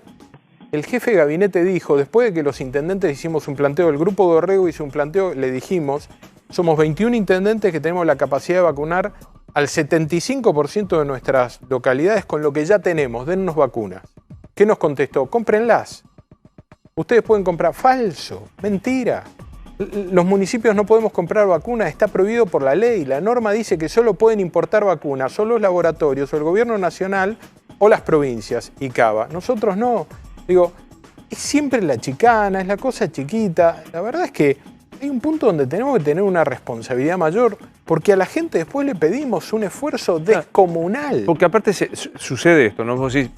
el jefe de gabinete dijo, después de que los intendentes hicimos un planteo, el grupo Dorrego hizo un planteo, le dijimos, somos 21 intendentes que tenemos la capacidad de vacunar al 75% de nuestras localidades con lo que ya tenemos, dennos vacunas. ¿Qué nos contestó? Cómprenlas. Ustedes pueden comprar. Falso, mentira. Los municipios no podemos comprar vacunas, está prohibido por la ley. La norma dice que solo pueden importar vacunas, solo los laboratorios o el gobierno nacional o las provincias, ICABA. Nosotros no. Digo, es siempre la chicana, es la cosa chiquita. La verdad es que hay un punto donde tenemos que tener una responsabilidad mayor, porque a la gente después le pedimos un esfuerzo descomunal. Porque aparte sucede esto, ¿no? Vos decís,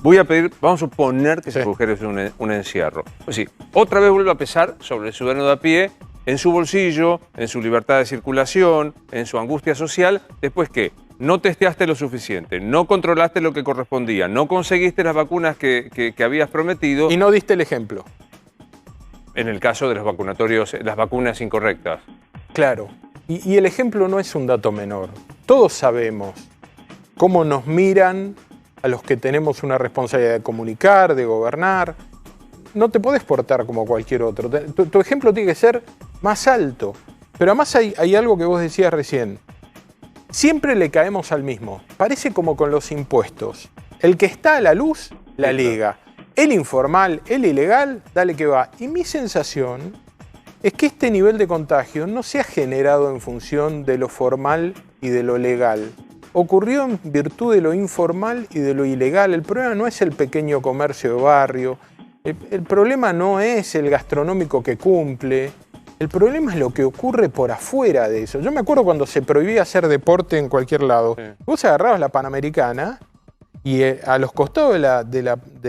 vamos a suponer que se produjera un encierro. Pues sí, otra vez vuelve a pesar sobre el ciudadano de a pie, en su bolsillo, en su libertad de circulación, en su angustia social, después que no testeaste lo suficiente, no controlaste lo que correspondía, no conseguiste las vacunas que habías prometido. Y no diste el ejemplo. En el caso de los vacunatorios, las vacunas incorrectas. Claro. Y el ejemplo no es un dato menor. Todos sabemos cómo nos miran a los que tenemos una responsabilidad de comunicar, de gobernar. No te podés portar como cualquier otro. Tu ejemplo tiene que ser más alto. Pero además hay algo que vos decías recién. Siempre le caemos al mismo. Parece como con los impuestos. El que está a la luz, la liga. El informal, el ilegal, dale que va. Y mi sensación es que este nivel de contagio no se ha generado en función de lo formal y de lo legal. Ocurrió en virtud de lo informal y de lo ilegal. El problema no es el pequeño comercio de barrio. El problema no es el gastronómico que cumple. El problema es lo que ocurre por afuera de eso. Yo me acuerdo cuando se prohibía hacer deporte en cualquier lado. Sí. Vos agarrabas la Panamericana Y a los costados de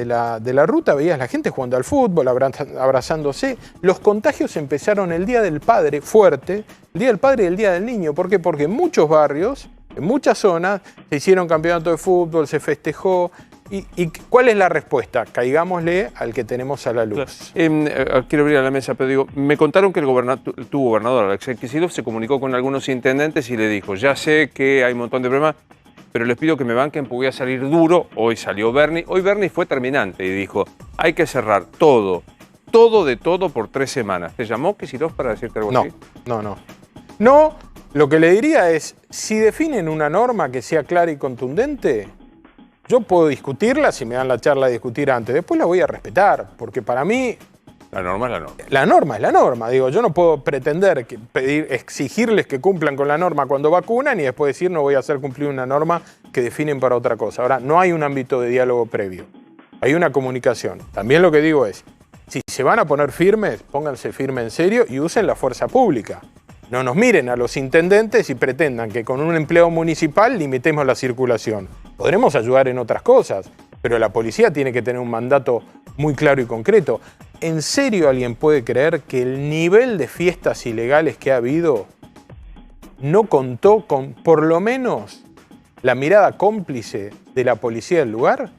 la ruta veías la gente jugando al fútbol, abrazándose. Los contagios empezaron el Día del Padre fuerte, el Día del Padre y el Día del Niño. ¿Por qué? Porque en muchos barrios, en muchas zonas, se hicieron campeonatos de fútbol, se festejó. ¿Y cuál es la respuesta? Caigámosle al que tenemos a la luz. Quiero abrir a la mesa, pero digo, me contaron que tu gobernador, Alexei Kicillof, se comunicó con algunos intendentes y le dijo, ya sé que hay un montón de problemas, pero les pido que me banquen porque voy a salir duro. Hoy salió Bernie. Hoy Bernie fue terminante y dijo, hay que cerrar todo de todo por 3 semanas. ¿Te llamó Kicillof para decirte algo así? No, lo que le diría es, si definen una norma que sea clara y contundente, yo puedo discutirla si me dan la charla de discutir antes. Después la voy a respetar, porque para mí... La norma es la norma. La norma es la norma. Digo, yo no puedo pretender exigirles que cumplan con la norma cuando vacunan y después decir no voy a hacer cumplir una norma que definen para otra cosa. Ahora, no hay un ámbito de diálogo previo. Hay una comunicación. También lo que digo es, si se van a poner firmes, pónganse firmes en serio y usen la fuerza pública. No nos miren a los intendentes y pretendan que con un empleado municipal limitemos la circulación. Podremos ayudar en otras cosas, pero la policía tiene que tener un mandato muy claro y concreto. ¿En serio alguien puede creer que el nivel de fiestas ilegales que ha habido no contó con, por lo menos, la mirada cómplice de la policía del lugar?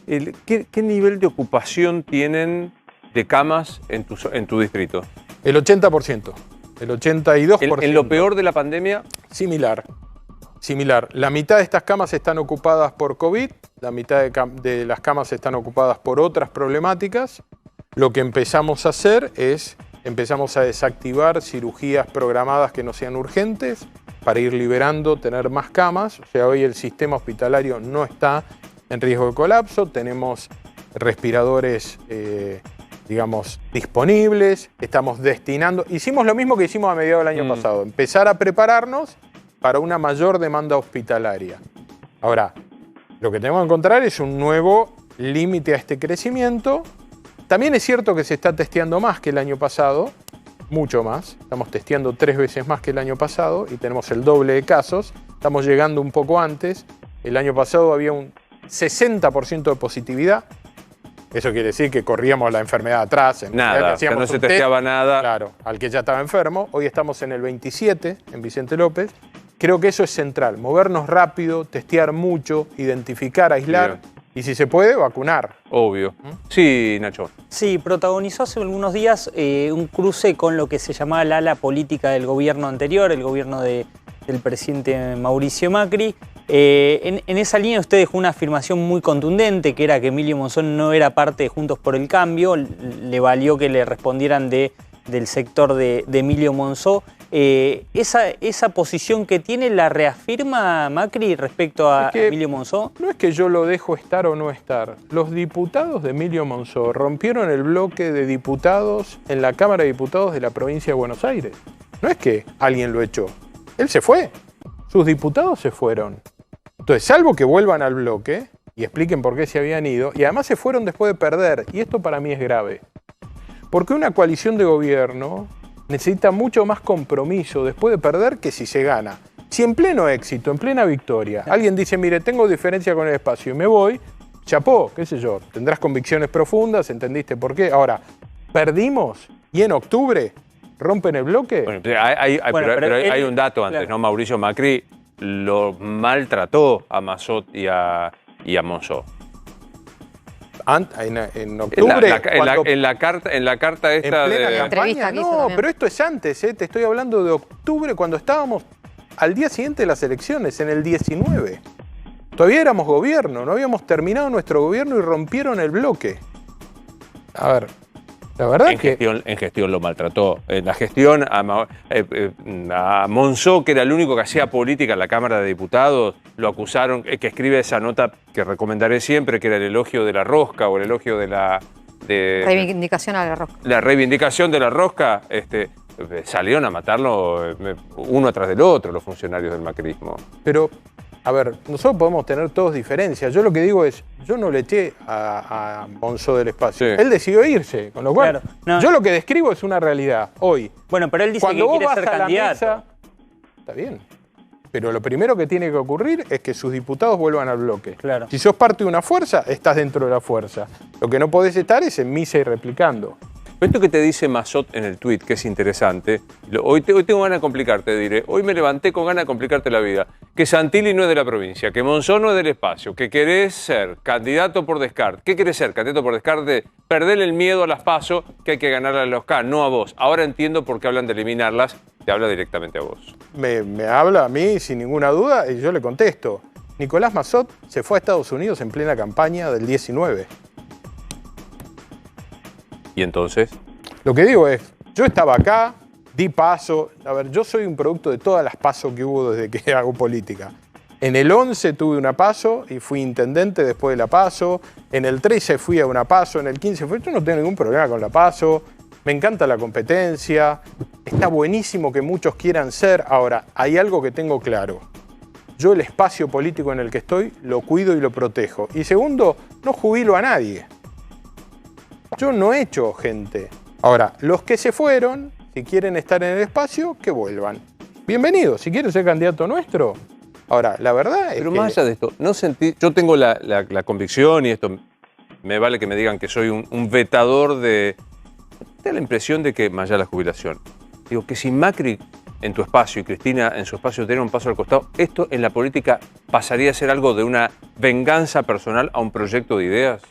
¿Qué nivel de ocupación tienen de camas en tu distrito? El 80%. El 82%. ¿En lo peor de la pandemia? Similar. La mitad de estas camas están ocupadas por COVID, la mitad de las camas están ocupadas por otras problemáticas. Lo que empezamos a hacer es, empezamos a desactivar cirugías programadas que no sean urgentes para ir liberando, tener más camas. O sea, hoy el sistema hospitalario no está en riesgo de colapso, tenemos respiradores disponibles, estamos destinando... Hicimos lo mismo que hicimos a mediados del año pasado, empezar a prepararnos para una mayor demanda hospitalaria. Ahora, lo que tenemos que encontrar es un nuevo límite a este crecimiento. También es cierto que se está testeando más que el año pasado, mucho más. Estamos testeando 3 veces más que el año pasado y tenemos el doble de casos. Estamos llegando un poco antes. El año pasado había un 60% de positividad. Eso quiere decir que corríamos la enfermedad atrás. Nada, que no se testeaba nada. Claro, al que ya estaba enfermo. Hoy estamos en el 27, en Vicente López. Creo que eso es central, movernos rápido, testear mucho, identificar, aislar y si se puede, vacunar. Obvio. Sí, Nacho. Sí, protagonizó hace algunos días un cruce con lo que se llamaba la ala política del gobierno anterior, el gobierno del presidente Mauricio Macri. En esa línea usted dejó una afirmación muy contundente, que era que Emilio Monzón no era parte de Juntos por el Cambio. Le valió que le respondieran del sector de Emilio Monzó. Esa posición que tiene, ¿la reafirma Macri respecto a Emilio Monzó? No es que yo lo dejo estar o no estar. Los diputados de Emilio Monzó rompieron el bloque de diputados en la Cámara de Diputados de la provincia de Buenos Aires. No es que alguien lo echó. Él se fue. Sus diputados se fueron. Entonces, salvo que vuelvan al bloque y expliquen por qué se habían ido, y además se fueron después de perder, y esto para mí es grave. Porque una coalición de gobierno necesita mucho más compromiso después de perder que si se gana. Si en pleno éxito, en plena victoria, alguien dice, mire, tengo diferencia con el espacio y me voy, chapó, qué sé yo, tendrás convicciones profundas, entendiste por qué. Ahora, perdimos y en octubre rompen el bloque. Bueno, pero hay un dato antes, ¿no? Mauricio Macri lo maltrató a Massot y a Monzó. En octubre, en la carta esta de campaña, no, pero esto es antes, te estoy hablando de octubre, cuando estábamos al día siguiente de las elecciones, en el 19. Todavía éramos gobierno, no habíamos terminado nuestro gobierno y rompieron el bloque. A ver, la verdad en gestión lo maltrató. En la gestión a Monzó, que era el único que hacía política en la Cámara de Diputados, lo acusaron, que escribe esa nota que recomendaré siempre, que era el elogio de la rosca o el elogio de la... reivindicación a la rosca. La reivindicación de la rosca, salieron a matarlo uno atrás del otro los funcionarios del macrismo. Pero, a ver, nosotros podemos tener todos diferencias. Yo lo que digo es, yo no le eché a Monzó del espacio. Sí. Él decidió irse, con lo cual, yo lo que describo es una realidad, hoy. Bueno, pero él dice que quiere ser candidato. Está bien. pero lo primero que tiene que ocurrir es que sus diputados vuelvan al bloque. Claro. Si sos parte de una fuerza, estás dentro de la fuerza. Lo que no podés estar es en misa y replicando. Esto que te dice Massot en el tuit, que es interesante, hoy tengo ganas de complicarte, diré, hoy me levanté con ganas de complicarte la vida, que Santilli no es de la provincia, que Monzón no es del espacio, que querés ser candidato por descarte. ¿Qué querés ser? Candidato por descarte, perderle el miedo a las PASO, que hay que ganarle a los K, no a vos. Ahora entiendo por qué hablan de eliminarlas, te habla directamente a vos. Me habla a mí sin ninguna duda y yo le contesto. Nicolás Massot se fue a Estados Unidos en plena campaña del 19. ¿Y entonces? Lo que digo es, yo estaba acá, di paso. A ver, yo soy un producto de todas las pasos que hubo desde que hago política. En el 11 tuve una paso y fui intendente después de la paso. En el 13 fui a una paso, en el 15 fui. Yo no tengo ningún problema con la paso. Me encanta la competencia. Está buenísimo que muchos quieran ser. Ahora, hay algo que tengo claro. Yo el espacio político en el que estoy lo cuido y lo protejo. Y segundo, no jubilo a nadie. Yo no echo gente. Ahora, los que se fueron, si quieren estar en el espacio, que vuelvan. Bienvenidos, si quieren ser candidato nuestro. Ahora, la verdad es Pero que... más allá de esto, no sentí, yo tengo la convicción, y esto me vale que me digan que soy un vetador de... Tengo la impresión de que, más allá de la jubilación, digo que si Macri en tu espacio y Cristina en su espacio tienen un paso al costado, esto en la política pasaría a ser algo de una venganza personal a un proyecto de ideas.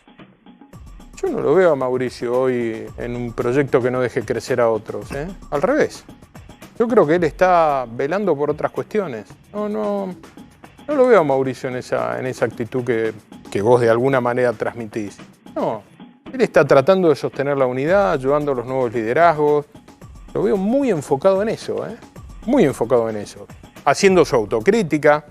Yo no lo veo a Mauricio hoy en un proyecto que no deje crecer a otros, ¿eh? Al revés. Yo creo que él está velando por otras cuestiones. No lo veo a Mauricio en esa actitud que vos de alguna manera transmitís. No, él está tratando de sostener la unidad, ayudando a los nuevos liderazgos. Lo veo muy enfocado en eso, ¿eh? Muy enfocado en eso. Haciendo su autocrítica.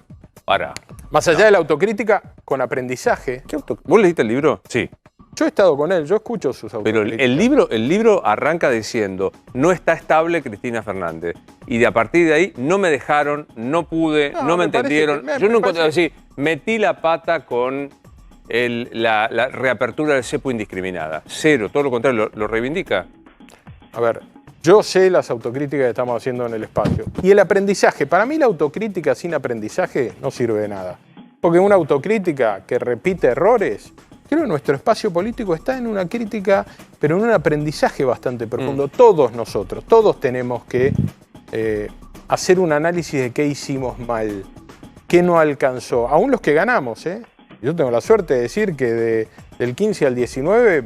Más allá de la autocrítica, con aprendizaje. ¿Vos leíste el libro? Sí. Yo he estado con él, yo escucho sus autocríticas. Pero el libro arranca diciendo, no está estable Cristina Fernández. Y de a partir de ahí, no me dejaron, no pude, no me entendieron. Yo no encontré así, metí la pata con la reapertura del cepo indiscriminada. Cero, todo lo contrario, lo reivindica. A ver, yo sé las autocríticas que estamos haciendo en el espacio. Y el aprendizaje, para mí la autocrítica sin aprendizaje no sirve de nada. Porque una autocrítica que repite errores... Creo que nuestro espacio político está en una crítica, pero en un aprendizaje bastante profundo. Todos nosotros, todos tenemos que hacer un análisis de qué hicimos mal, qué no alcanzó. Aún los que ganamos, ¿eh? Yo tengo la suerte de decir que del 15 al 19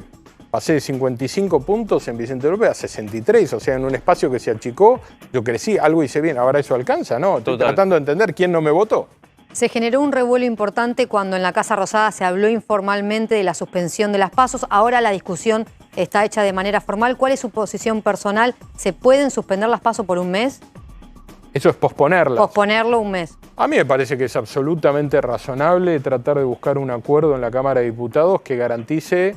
pasé de 55 puntos en Vicente López a 63, o sea, en un espacio que se achicó, yo crecí, algo hice bien. Ahora eso alcanza, ¿no? Estoy tratando de entender quién no me votó. Se generó un revuelo importante cuando en la Casa Rosada se habló informalmente de la suspensión de las PASO. Ahora la discusión está hecha de manera formal. ¿Cuál es su posición personal? ¿Se pueden suspender las PASO por un mes? Eso es posponerlas. Posponerlo un mes. A mí me parece que es absolutamente razonable tratar de buscar un acuerdo en la Cámara de Diputados que garantice,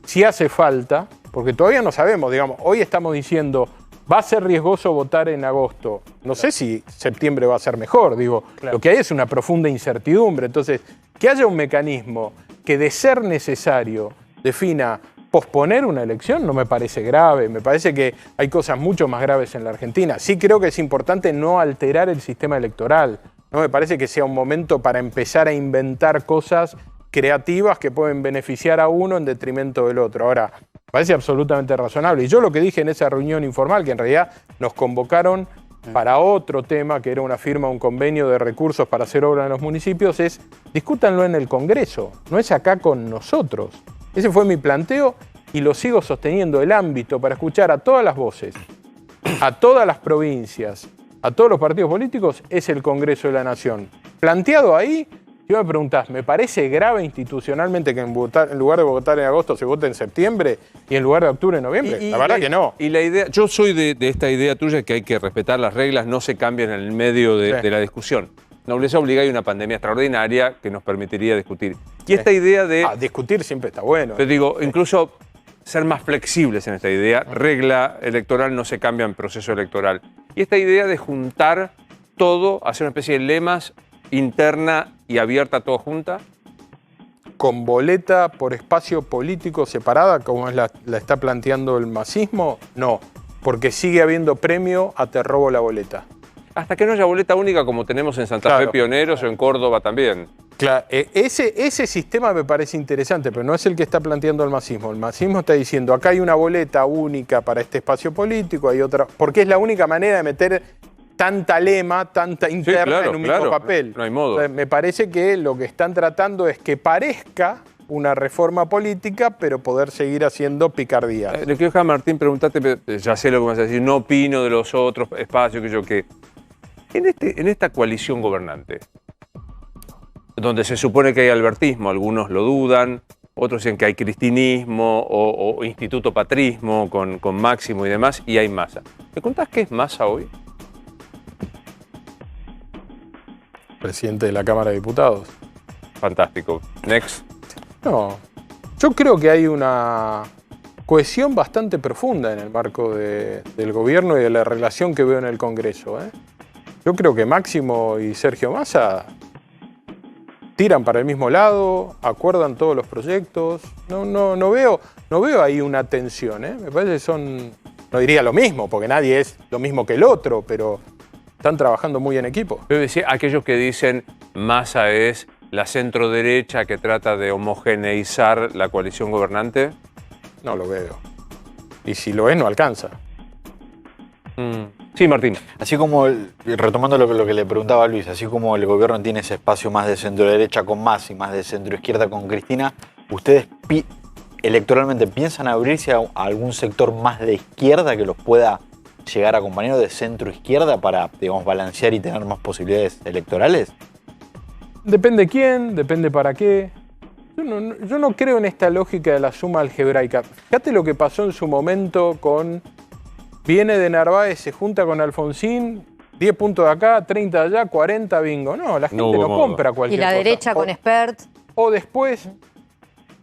si hace falta, porque todavía no sabemos, digamos, hoy estamos diciendo... Va a ser riesgoso votar en agosto. No sé si septiembre va a ser mejor. Digo, lo que hay es una profunda incertidumbre. Entonces, que haya un mecanismo que, de ser necesario, defina posponer una elección no me parece grave. Me parece que hay cosas mucho más graves en la Argentina. Sí creo que es importante no alterar el sistema electoral. No me parece que sea un momento para empezar a inventar cosas creativas que pueden beneficiar a uno en detrimento del otro. Ahora, parece absolutamente razonable. Y yo lo que dije en esa reunión informal, que en realidad nos convocaron para otro tema, que era una firma, un convenio de recursos para hacer obra en los municipios, es discútanlo en el Congreso, no es acá con nosotros. Ese fue mi planteo y lo sigo sosteniendo. El ámbito para escuchar a todas las voces, a todas las provincias, a todos los partidos políticos, es el Congreso de la Nación. Planteado ahí... Si me preguntás, ¿me parece grave institucionalmente que en lugar de votar en agosto se vote en septiembre y en lugar de octubre en noviembre? La verdad que no. Y la idea, yo soy de esta idea tuya que hay que respetar las reglas, no se cambian en el medio de la discusión. Nobleza obliga y una pandemia extraordinaria que nos permitiría discutir. Y esta idea de... discutir siempre está bueno. Pero digo, incluso ser más flexibles en esta idea. Regla electoral no se cambia en proceso electoral. Y esta idea de juntar todo, hacer una especie de lemas interna y abierta toda junta. Con boleta por espacio político separada, como la está planteando el masismo, no. Porque sigue habiendo premio a te robo la boleta. Hasta que no haya boleta única como tenemos en Santa Fe Pioneros o en Córdoba también. Claro, ese sistema me parece interesante, pero no es el que está planteando el masismo. El masismo está diciendo, acá hay una boleta única para este espacio político, hay otra, porque es la única manera de meter tanta lema, tanta interna en un mismo papel. No hay modo. Entonces, me parece que lo que están tratando es que parezca una reforma política, pero poder seguir haciendo picardías. Le quiero dejar a Martín preguntarte, ya sé lo que vas a decir, no opino de los otros espacios que en esta coalición gobernante, donde se supone que hay albertismo, algunos lo dudan, otros dicen que hay cristinismo o instituto patrismo con Máximo y demás, y hay Massa. ¿Me contás qué es Massa hoy? Presidente de la Cámara de Diputados. Fantástico. Next. No, yo creo que hay una cohesión bastante profunda en el marco del gobierno y de la relación que veo en el Congreso. Yo creo que Máximo y Sergio Massa tiran para el mismo lado, acuerdan todos los proyectos. No veo ahí una tensión. Me parece que son, no diría lo mismo, porque nadie es lo mismo que el otro, pero están trabajando muy en equipo. Yo decía, aquellos que dicen Massa es la centro derecha que trata de homogeneizar la coalición gobernante. No lo veo. Y si lo es, no alcanza. Sí, Martín. Así como, retomando lo que le preguntaba a Luis, así como el gobierno tiene ese espacio más de centro derecha con Massa y más de centro izquierda con Cristina, ¿ustedes electoralmente piensan abrirse a algún sector más de izquierda que los pueda llegar a acompañar de centro izquierda para, digamos, balancear y tener más posibilidades electorales? Depende quién, depende para qué. Yo no creo en esta lógica de la suma algebraica. Fíjate lo que pasó en su momento con... Viene de Narváez, se junta con Alfonsín, 10 puntos de acá, 30 de allá, 40, bingo. No, la gente no compra cualquier cosa. Y la derecha con Espert. O después,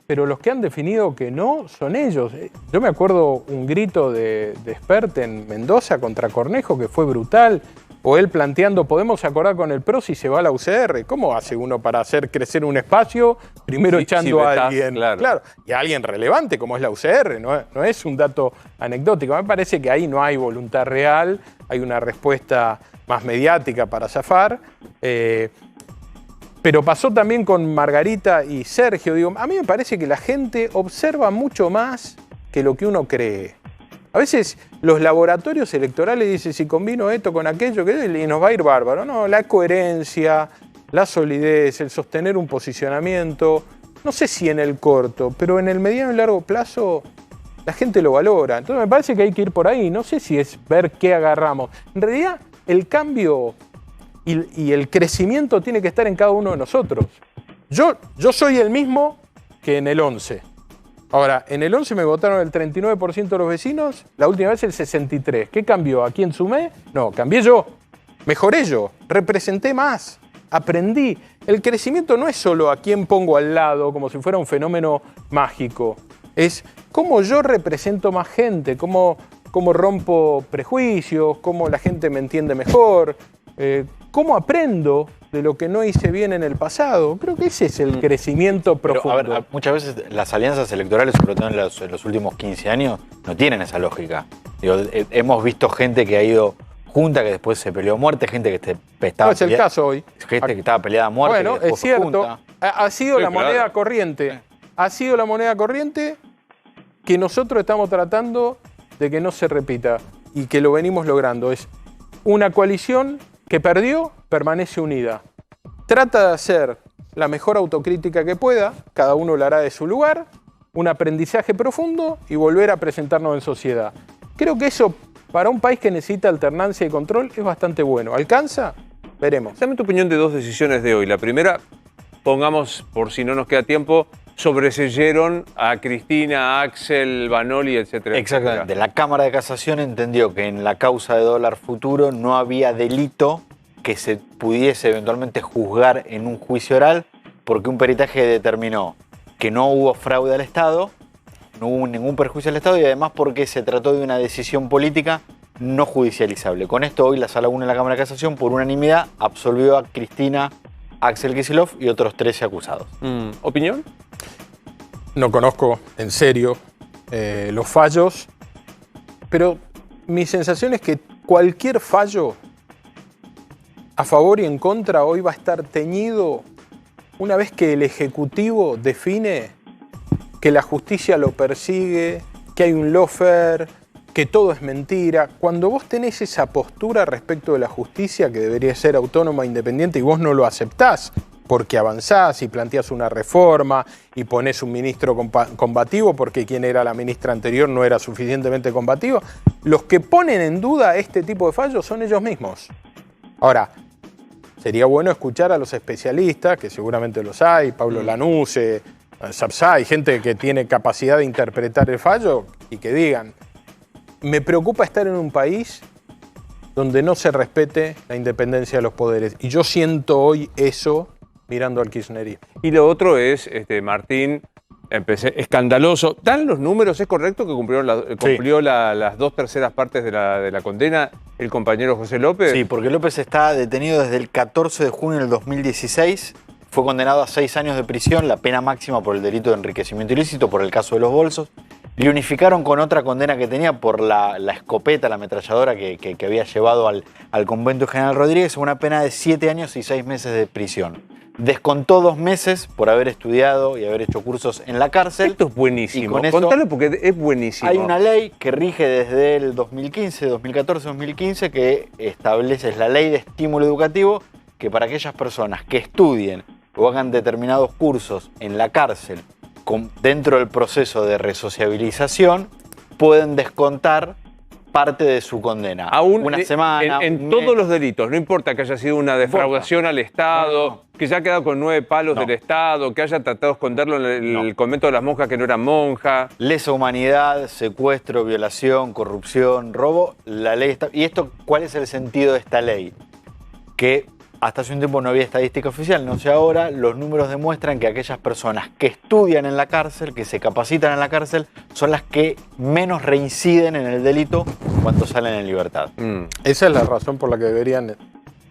pero los que han definido que no son ellos. Yo me acuerdo un grito de Espert en Mendoza contra Cornejo que fue brutal. O él planteando, podemos acordar con el PRO si se va a la UCR. ¿Cómo hace uno para hacer crecer un espacio? Primero echando a alguien. Claro. Y a alguien relevante como es la UCR. No es un dato anecdótico. Me parece que ahí no hay voluntad real. Hay una respuesta más mediática para zafar. Pero pasó también con Margarita y Sergio. Digo, a mí me parece que la gente observa mucho más que lo que uno cree. A veces los laboratorios electorales dicen si combino esto con aquello, y nos va a ir bárbaro. No, la coherencia, la solidez, el sostener un posicionamiento, no sé si en el corto, pero en el mediano y largo plazo la gente lo valora. Entonces me parece que hay que ir por ahí. No sé si es ver qué agarramos. En realidad el cambio y el crecimiento tiene que estar en cada uno de nosotros. Yo soy el mismo que en el 11. Ahora, en el 11 me votaron el 39% de los vecinos, la última vez el 63%. ¿Qué cambió? ¿A quién sumé? No, cambié yo. Mejoré yo, representé más, aprendí. El crecimiento no es solo a quién pongo al lado, como si fuera un fenómeno mágico. Es cómo yo represento más gente, cómo rompo prejuicios, cómo la gente me entiende mejor, cómo aprendo de lo que no hice bien en el pasado. Creo que ese es el crecimiento profundo. Pero, a ver, muchas veces las alianzas electorales, sobre todo en los últimos 15 años, no tienen esa lógica. Digo, hemos visto gente que ha ido junta, que después se peleó a muerte, gente que estaba no es el caso hoy. Gente que estaba peleada a muerte. Bueno, es cierto. Ha sido la moneda corriente. Ha sido la moneda corriente que nosotros estamos tratando de que no se repita y que lo venimos logrando. Es una coalición que perdió, permanece unida. Trata de hacer la mejor autocrítica que pueda, cada uno la hará de su lugar, un aprendizaje profundo y volver a presentarnos en sociedad. Creo que eso, para un país que necesita alternancia y control, es bastante bueno. ¿Alcanza? Veremos. Dame tu opinión de dos decisiones de hoy. La primera, pongamos, por si no nos queda tiempo, sobreseyeron a Cristina, a Axel, Vanoli, etcétera. Exactamente. La Cámara de Casación entendió que en la causa de dólar futuro no había delito que se pudiese eventualmente juzgar en un juicio oral, porque un peritaje determinó que no hubo fraude al Estado, no hubo ningún perjuicio al Estado y además porque se trató de una decisión política no judicializable. Con esto hoy la Sala 1 de la Cámara de Casación por unanimidad absolvió a Cristina, Axel Kicillof y otros 13 acusados. ¿Opinión? No conozco en serio los fallos, pero mi sensación es que cualquier fallo a favor y en contra hoy va a estar teñido una vez que el Ejecutivo define que la justicia lo persigue, que hay un lawfare, que todo es mentira. Cuando vos tenés esa postura respecto de la justicia, que debería ser autónoma, independiente, y vos no lo aceptás, porque avanzás y planteás una reforma y ponés un ministro combativo porque quien era la ministra anterior no era suficientemente combativo, los que ponen en duda este tipo de fallos son ellos mismos. Ahora, sería bueno escuchar a los especialistas, que seguramente los hay, Pablo Lanuse, Sapsay, gente que tiene capacidad de interpretar el fallo y que digan, me preocupa estar en un país donde no se respete la independencia de los poderes. Y yo siento hoy eso mirando al kirchnerismo. Y lo otro es, Martín, escandaloso. ¿Dan los números? ¿Es correcto que cumplió las 2/3 partes de la condena el compañero José López? Sí, porque López está detenido desde el 14 de junio del 2016. Fue condenado a 6 años de prisión, la pena máxima por el delito de enriquecimiento ilícito, por el caso de los bolsos. Le unificaron con otra condena que tenía por la escopeta, la ametralladora que había llevado al convento de General Rodríguez, una pena de 7 años y 6 meses de prisión. Descontó 2 meses por haber estudiado y haber hecho cursos en la cárcel. Esto es buenísimo. Contalo porque es buenísimo. Hay una ley que rige desde el 2015, 2014-2015, que establece, es la ley de estímulo educativo, que para aquellas personas que estudien o hagan determinados cursos en la cárcel dentro del proceso de resociabilización, pueden descontar parte de su condena. Aún una semana. En todos los delitos, no importa que haya sido una defraudación al Estado, que se haya quedado con 9 palos del Estado, que haya tratado de esconderlo en el convento de las monjas que no era monja. Lesa humanidad, secuestro, violación, corrupción, robo, la ley está. ¿Y esto cuál es el sentido de esta ley? Que hasta hace un tiempo no había estadística oficial, no sé ahora, los números demuestran que aquellas personas que estudian en la cárcel, que se capacitan en la cárcel, son las que menos reinciden en el delito cuando salen en libertad. Esa es la razón por la que deberían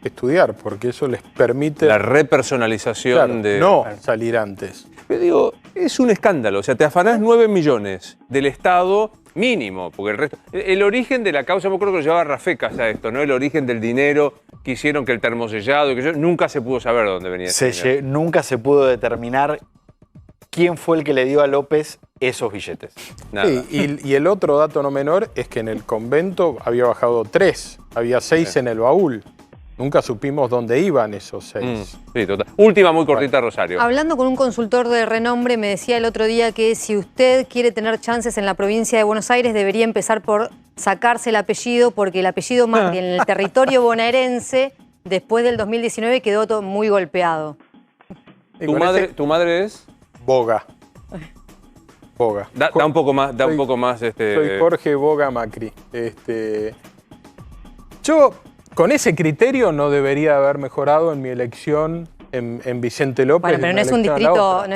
estudiar, porque eso les permite... La repersonalización de... No salir antes. Pero digo, es un escándalo, o sea, te afanás 9 millones del Estado mínimo, porque el resto... El origen de la causa, me acuerdo que lo llevaba Rafecas a esto, ¿no? El origen del dinero que hicieron, que el termosellado, nunca se pudo saber de dónde venía ese dinero. Nunca se pudo determinar quién fue el que le dio a López esos billetes. Nada. Sí, y el otro dato no menor es que en el convento había bajado 3, había 6 en el baúl. Nunca supimos dónde iban esos 6. Sí, total. Última, muy cortita, Rosario. Hablando con un consultor de renombre, me decía el otro día que si usted quiere tener chances en la provincia de Buenos Aires, debería empezar por sacarse el apellido, porque el apellido Macri en el territorio bonaerense, después del 2019, quedó muy golpeado. ¿Tu madre es? Boga. Boga. Da un poco más, un poco más. Soy Jorge Boga Macri. Yo, con ese criterio, no debería haber mejorado en mi elección en Vicente López. Bueno, pero no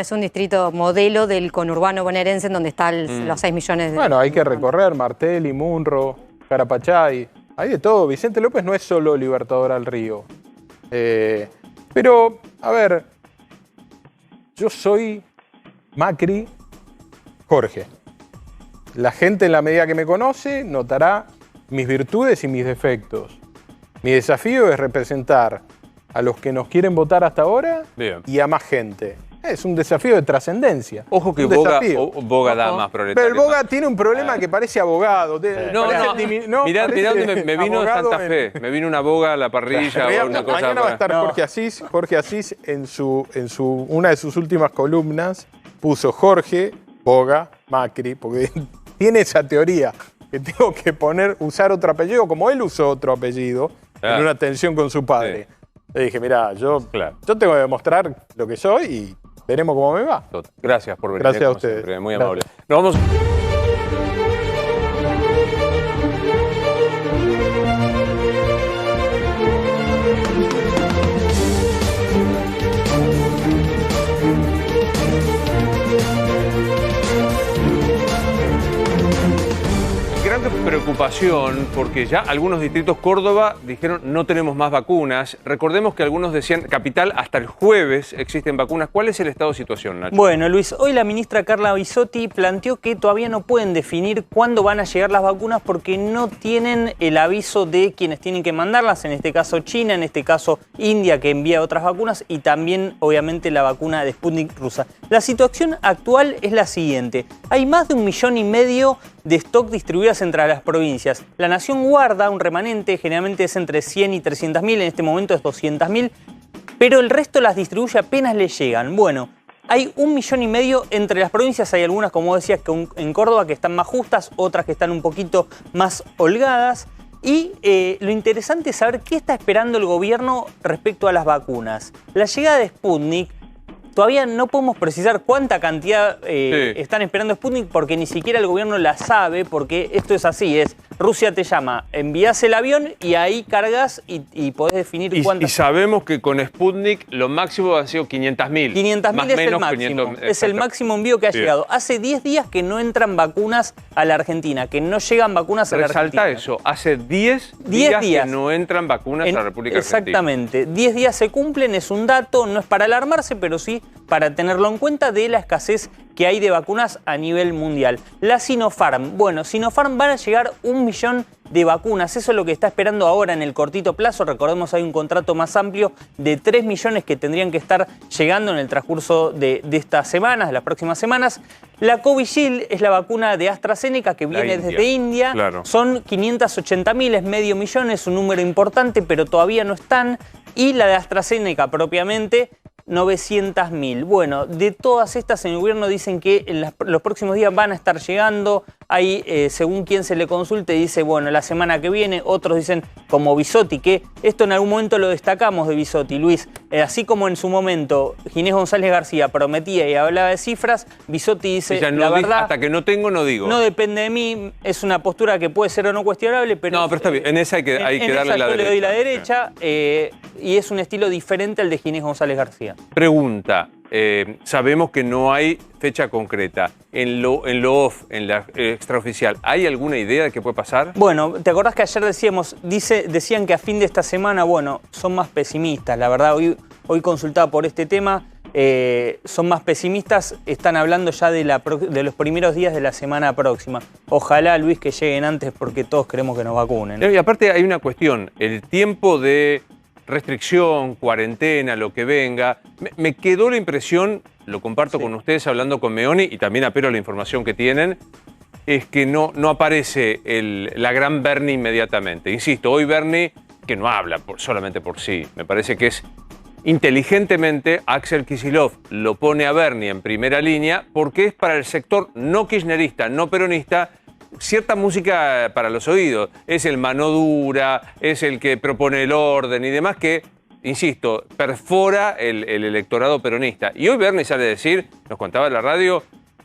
es un distrito modelo del conurbano bonaerense en donde están los 6 millones de... Bueno, hay que recorrer Martelli, Munro, Carapachay, hay de todo. Vicente López no es solo Libertador al Río. Pero, a ver, yo soy Macri, Jorge. La gente, en la medida que me conoce, notará mis virtudes y mis defectos. Mi desafío es representar a los que nos quieren votar hasta ahora y a más gente. Es un desafío de trascendencia. Ojo que Boga da más proletario. Pero el Boga tiene un problema que parece abogado. Mirá dónde me vino Santa Fe. Me vino una Boga a la parrilla o una cosa. Mañana va a estar Jorge Asís en una de sus últimas columnas puso Jorge, Boga, Macri, porque tiene esa teoría que tengo que usar otro apellido, como él usó otro apellido, en una tensión con su padre. Le dije, mirá, yo tengo que demostrar lo que soy y veremos cómo me va. Gracias por venir. Gracias a ustedes. Siempre, muy amable. Nos vamos. preocupación porque ya algunos distritos Córdoba dijeron no tenemos más vacunas. Recordemos que algunos decían Capital hasta el jueves existen vacunas. ¿Cuál es el estado de situación, Nacho? Bueno, Luis, hoy la ministra Carla Bisotti planteó que todavía no pueden definir cuándo van a llegar las vacunas porque no tienen el aviso de quienes tienen que mandarlas, en este caso China, en este caso India, que envía otras vacunas, y también obviamente la vacuna de Sputnik rusa. La situación actual es la siguiente: hay más de 1,5 millones de stock distribuidas entre las provincias. La Nación guarda un remanente, generalmente es entre 100 y 300.000, en este momento es 200.000, pero el resto las distribuye apenas le llegan. Bueno, hay 1,5 millones entre las provincias, hay algunas, como decías, que en Córdoba que están más justas, otras que están un poquito más holgadas. Y lo interesante es saber qué está esperando el gobierno respecto a las vacunas. La llegada de Sputnik, todavía no podemos precisar cuánta cantidad están esperando Sputnik porque ni siquiera el gobierno la sabe, porque esto es así, es Rusia te llama, envías el avión y ahí cargas y podés definir cuántas. Y sabemos que con Sputnik lo máximo han sido 500.000. 500.000 es el máximo. Es el máximo envío que ha llegado. Hace 10 días que no entran vacunas a la Argentina, que no llegan vacunas a la Argentina. Resalta eso, hace 10 días que no entran vacunas a la República Argentina. Exactamente, 10 días se cumplen, es un dato, no es para alarmarse, pero sí para tenerlo en cuenta de la escasez que hay de vacunas a nivel mundial. La Sinopharm, bueno, Sinopharm van a llegar 1 millón de vacunas, eso es lo que está esperando ahora en el cortito plazo. Recordemos, hay un contrato más amplio de 3 millones que tendrían que estar llegando en el transcurso de estas semanas, de las próximas semanas. La Covishield es la vacuna de AstraZeneca que viene desde India. Claro. Son 580.000, es medio millón, es un número importante, pero todavía no están. Y la de AstraZeneca propiamente, 900.000. Bueno, de todas estas en el gobierno dicen que en los próximos días van a estar llegando. Hay, según quien se le consulte, dice, bueno, la semana que viene. Otros dicen, como Bisotti, que esto en algún momento lo destacamos de Bisotti, Luis. Así como en su momento Ginés González García prometía y hablaba de cifras, Bisotti dice, la verdad, hasta que no tengo, no digo. No depende de mí, es una postura que puede ser o no cuestionable, pero... No, pero está bien, en esa hay que darle la derecha. Le doy la derecha, y es un estilo diferente al de Ginés González García. Pregunta, sabemos que no hay fecha concreta. En lo off, en la extraoficial, ¿hay alguna idea de qué puede pasar? Bueno, ¿te acordás que ayer decían que a fin de esta semana, bueno, son más pesimistas? La verdad, hoy consultaba por este tema, son más pesimistas, están hablando ya de los primeros días de la semana próxima. Ojalá, Luis, que lleguen antes porque todos queremos que nos vacunen. Y aparte hay una cuestión, el tiempo de restricción, cuarentena, lo que venga. Me quedó la impresión, lo comparto con ustedes hablando con Meoni y también apelo a la información que tienen, es que no aparece la gran Bernie inmediatamente. Insisto, hoy Bernie, que no habla solamente por sí, me parece que es inteligentemente Axel Kicillof lo pone a Bernie en primera línea porque es para el sector no kirchnerista, no peronista, cierta música para los oídos. Es el mano dura, es el que propone el orden y demás que, insisto, perfora el electorado peronista. Y hoy Bernie sale a decir, nos contaba en la radio,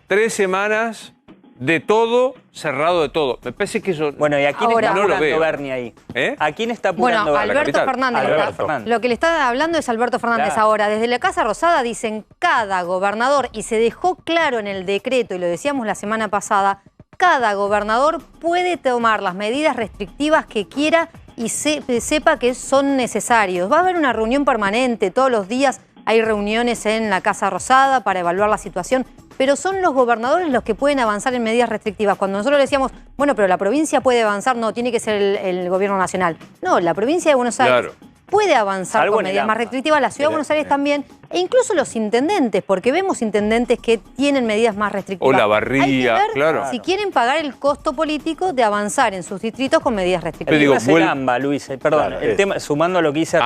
3 semanas de todo, cerrado de todo. Me parece que eso... Bueno, ¿y a quién está apurando Bernie ahí? ¿A quién está apurando Bernie? Alberto Fernández. Lo que le está hablando es Alberto Fernández ahora. Desde la Casa Rosada dicen cada gobernador, y se dejó claro en el decreto, y lo decíamos la semana pasada, cada gobernador puede tomar las medidas restrictivas que quiera y sepa que son necesarios. Va a haber una reunión permanente, todos los días hay reuniones en la Casa Rosada para evaluar la situación, pero son los gobernadores los que pueden avanzar en medidas restrictivas. Cuando nosotros le decíamos, bueno, pero la provincia puede avanzar, no, tiene que ser el gobierno nacional. No, la provincia de Buenos Aires puede avanzar con medidas más restrictivas, la Ciudad de Buenos Aires también, e incluso los intendentes, porque vemos intendentes que tienen medidas más restrictivas. O la Barría, hay que ver si quieren pagar el costo político de avanzar en sus distritos con medidas restrictivas. El tema es el AMBA, Luis, perdón, el tema, sumando a lo que dice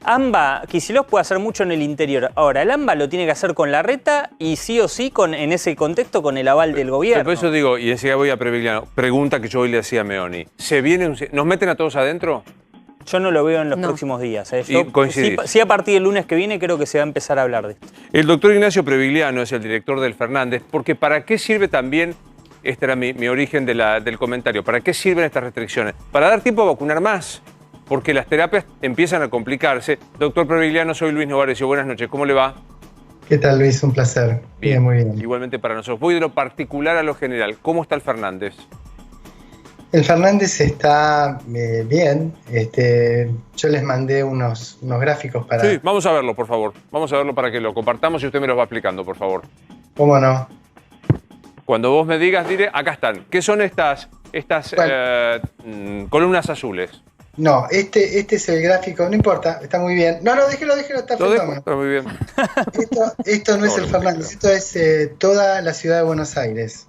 AMBA, Kicillof puede hacer mucho en el interior. Ahora, el AMBA lo tiene que hacer con Larreta y sí o sí en ese contexto con el aval del gobierno. Por eso digo, y enseguida voy a Previgliano, pregunta que yo hoy le hacía a Meoni, ¿nos meten a todos adentro? Yo no lo veo en los próximos días. Sí, a partir del lunes que viene creo que se va a empezar a hablar de esto. El doctor Ignacio Previgliano es el director del Fernández, porque ¿para qué sirve también, este era mi origen del comentario, ¿para qué sirven estas restricciones? Para dar tiempo a vacunar más, porque las terapias empiezan a complicarse. Doctor Previgliano, soy Luis Novarecio, buenas noches, ¿cómo le va? ¿Qué tal, Luis? Un placer. Bien, muy bien. Igualmente para nosotros. Voy de lo particular a lo general. ¿Cómo está el Fernández? El Fernández está bien. Yo les mandé unos gráficos para... Sí, vamos a verlo, por favor. Vamos a verlo para que lo compartamos y usted me los va explicando, por favor. ¿Cómo no? Cuando vos me digas, diré, acá están. ¿Qué son estas columnas azules? No, este es el gráfico, no importa, está muy bien. No, déjelo, está perfecto. Está muy bien. Esto no es el Fernández, esto es toda la ciudad de Buenos Aires.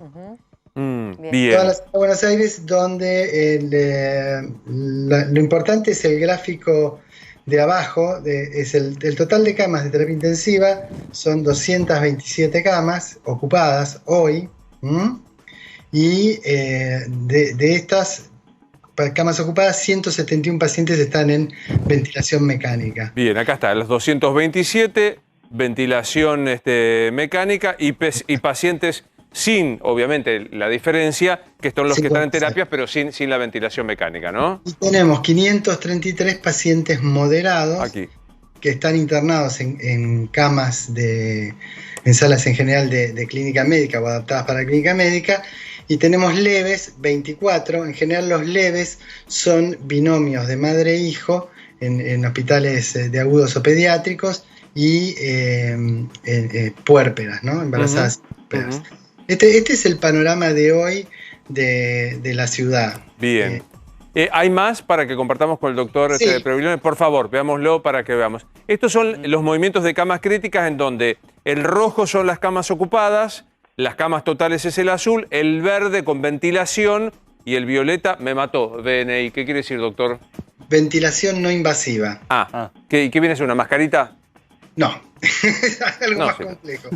Bien. Toda la ciudad de Buenos Aires, donde lo importante es el gráfico de abajo, es el total de camas de terapia intensiva, son 227 camas ocupadas hoy, y de estas camas ocupadas, 171 pacientes están en ventilación mecánica. Bien, acá está, los 227, ventilación mecánica y pacientes sin, obviamente, la diferencia, que son los que están en terapias, pero sin la ventilación mecánica, ¿no? Y tenemos 533 pacientes moderados aquí, que están internados en camas en salas en general de clínica médica o adaptadas para clínica médica, y tenemos leves, 24. En general los leves son binomios de madre e hijo en hospitales de agudos o pediátricos y puérperas, ¿no? Embarazadas puérperas. Este es el panorama de hoy de la ciudad. Bien. ¿Hay más para que compartamos con el doctor Previglione? Por favor, veámoslo para que veamos. Estos son los movimientos de camas críticas, en donde el rojo son las camas ocupadas, las camas totales es el azul, el verde con ventilación y el violeta me mató. VNI, ¿qué quiere decir, doctor? Ventilación no invasiva. ¿Qué viene a ser, una mascarita? No, es algo más complejo.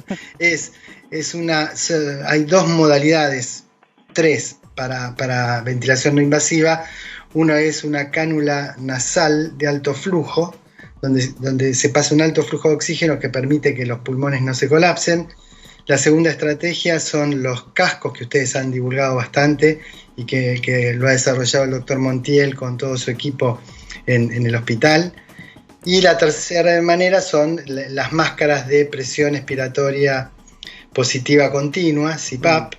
Hay dos modalidades, tres para ventilación no invasiva. Una es una cánula nasal de alto flujo, donde se pasa un alto flujo de oxígeno que permite que los pulmones no se colapsen. La segunda estrategia son los cascos, que ustedes han divulgado bastante y que lo ha desarrollado el doctor Montiel con todo su equipo en el hospital. Y la tercera manera son las máscaras de presión expiratoria positiva continua, CPAP,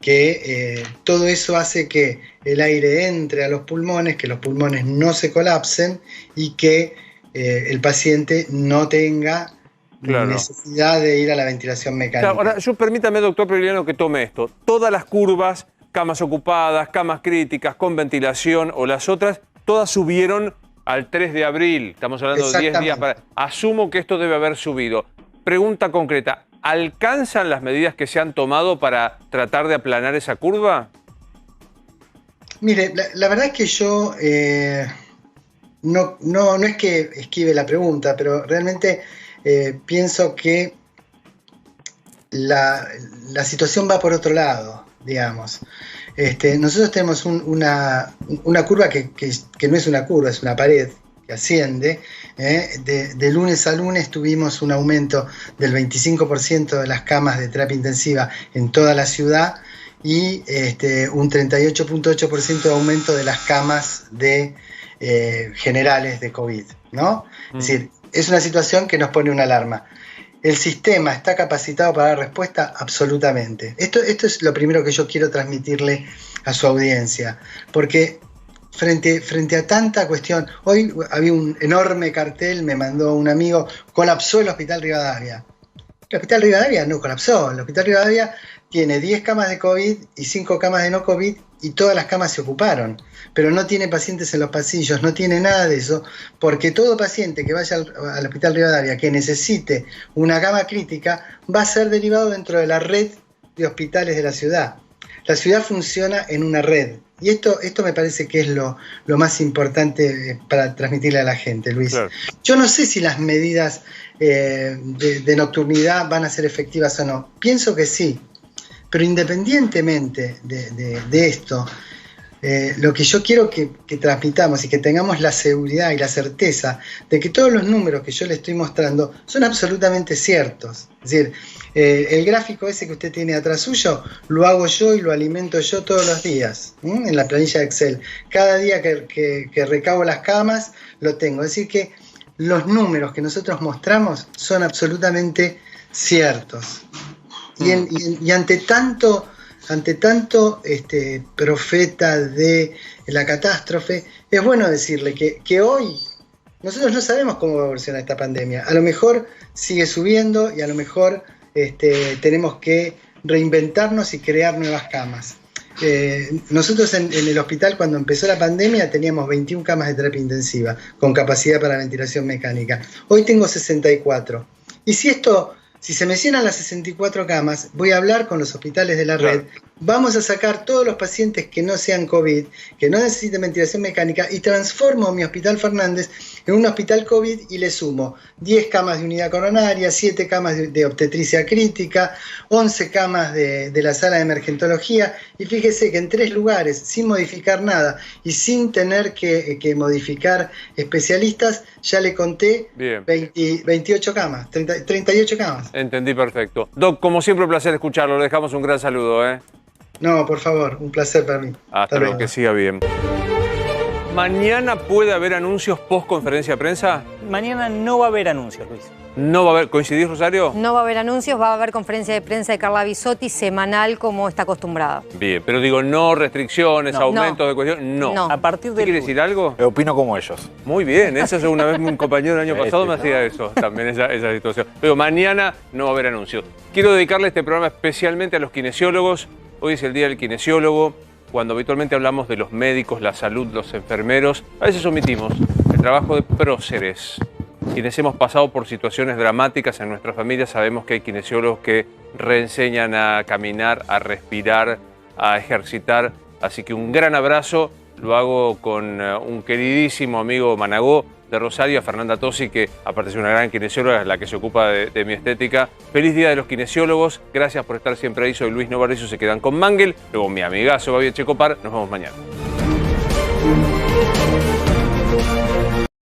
que todo eso hace que el aire entre a los pulmones, que los pulmones no se colapsen y que el paciente no tenga necesidad de ir a la ventilación mecánica. Claro, ahora, permítame, doctor Previglione, que tome esto. Todas las curvas, camas ocupadas, camas críticas, con ventilación o las otras, todas subieron al 3 de abril. Estamos hablando de 10 días. Asumo que esto debe haber subido. Pregunta concreta. ¿Alcanzan las medidas que se han tomado para tratar de aplanar esa curva? Mire, la verdad es que yo no es que esquive la pregunta, pero realmente pienso que la situación va por otro lado, digamos. Nosotros tenemos una curva que no es una curva, es una pared que asciende. De lunes a lunes tuvimos un aumento del 25% de las camas de terapia intensiva en toda la ciudad y un 38.8% de aumento de las camas generales de COVID, ¿no? Es decir, es una situación que nos pone una alarma. ¿El sistema está capacitado para dar respuesta? Absolutamente. Esto es lo primero que yo quiero transmitirle a su audiencia, porque frente a tanta cuestión, hoy había un enorme cartel, me mandó un amigo, colapsó el Hospital Rivadavia. El Hospital Rivadavia no colapsó, el Hospital Rivadavia tiene 10 camas de COVID y 5 camas de no COVID y todas las camas se ocuparon, pero no tiene pacientes en los pasillos, no tiene nada de eso, porque todo paciente que vaya al Hospital Rivadavia que necesite una cama crítica va a ser derivado dentro de la red de hospitales de la ciudad. La ciudad funciona en una red. Y esto me parece que es lo más importante para transmitirle a la gente, Luis. Claro. Yo no sé si las medidas de nocturnidad van a ser efectivas o no. Pienso que sí. Pero independientemente de esto, lo que yo quiero que transmitamos y que tengamos la seguridad y la certeza de que todos los números que yo le estoy mostrando son absolutamente ciertos. Es decir, el gráfico ese que usted tiene atrás suyo, lo hago yo y lo alimento yo todos los días, en la planilla de Excel. Cada día que recabo las camas, lo tengo. Es decir, que los números que nosotros mostramos son absolutamente ciertos. Y ante tanto ante tanto profeta de la catástrofe, es bueno decirle que hoy nosotros no sabemos cómo va a evolucionar esta pandemia. A lo mejor sigue subiendo y a lo mejor tenemos que reinventarnos y crear nuevas camas. Nosotros en el hospital, cuando empezó la pandemia, teníamos 21 camas de terapia intensiva con capacidad para ventilación mecánica. Hoy tengo 64. Y si se me llenan las 64 camas, voy a hablar con los hospitales de la red. Vamos a sacar todos los pacientes que no sean COVID, que no necesiten ventilación mecánica, y transformo mi Hospital Fernández en un hospital COVID y le sumo 10 camas de unidad coronaria, 7 camas de obstetricia crítica, 11 camas de la sala de emergentología. Y fíjese que en 3 lugares, sin modificar nada y sin tener que modificar especialistas, ya le conté 28 camas, 38 camas. Entendí perfecto. Doc, como siempre, un placer escucharlo. Le dejamos un gran saludo, ¿eh? No, por favor, un placer para mí. Hasta luego, que siga bien. ¿Mañana puede haber anuncios post conferencia de prensa? Mañana no va a haber anuncios, Luis. ¿No va a haber? ¿Coincidís, Rosario? No va a haber anuncios, va a haber conferencia de prensa de Carla Bisotti semanal como está acostumbrada. Bien, pero digo, no restricciones, aumentos de cuestión, no. A partir de ¿Quiere decir algo? Opino como ellos. Muy bien, eso es una vez un compañero el año pasado me hacía eso, también esa situación. Pero mañana no va a haber anuncios. Quiero dedicarle este programa especialmente a los kinesiólogos. Hoy es el Día del Kinesiólogo. Cuando habitualmente hablamos de los médicos, la salud, los enfermeros, a veces omitimos el trabajo de próceres. Quienes hemos pasado por situaciones dramáticas en nuestras familias sabemos que hay kinesiólogos que reenseñan a caminar, a respirar, a ejercitar. Así que un gran abrazo, lo hago con un queridísimo amigo Managó de Rosario, a Fernanda Tosi, que aparte es una gran kinesióloga, es la que se ocupa de mi estética. Feliz Día de los Kinesiólogos, gracias por estar siempre ahí. Soy Luis Novarecio, se quedan con Mangel, luego mi amigazo Gaby Checopar. Nos vemos mañana.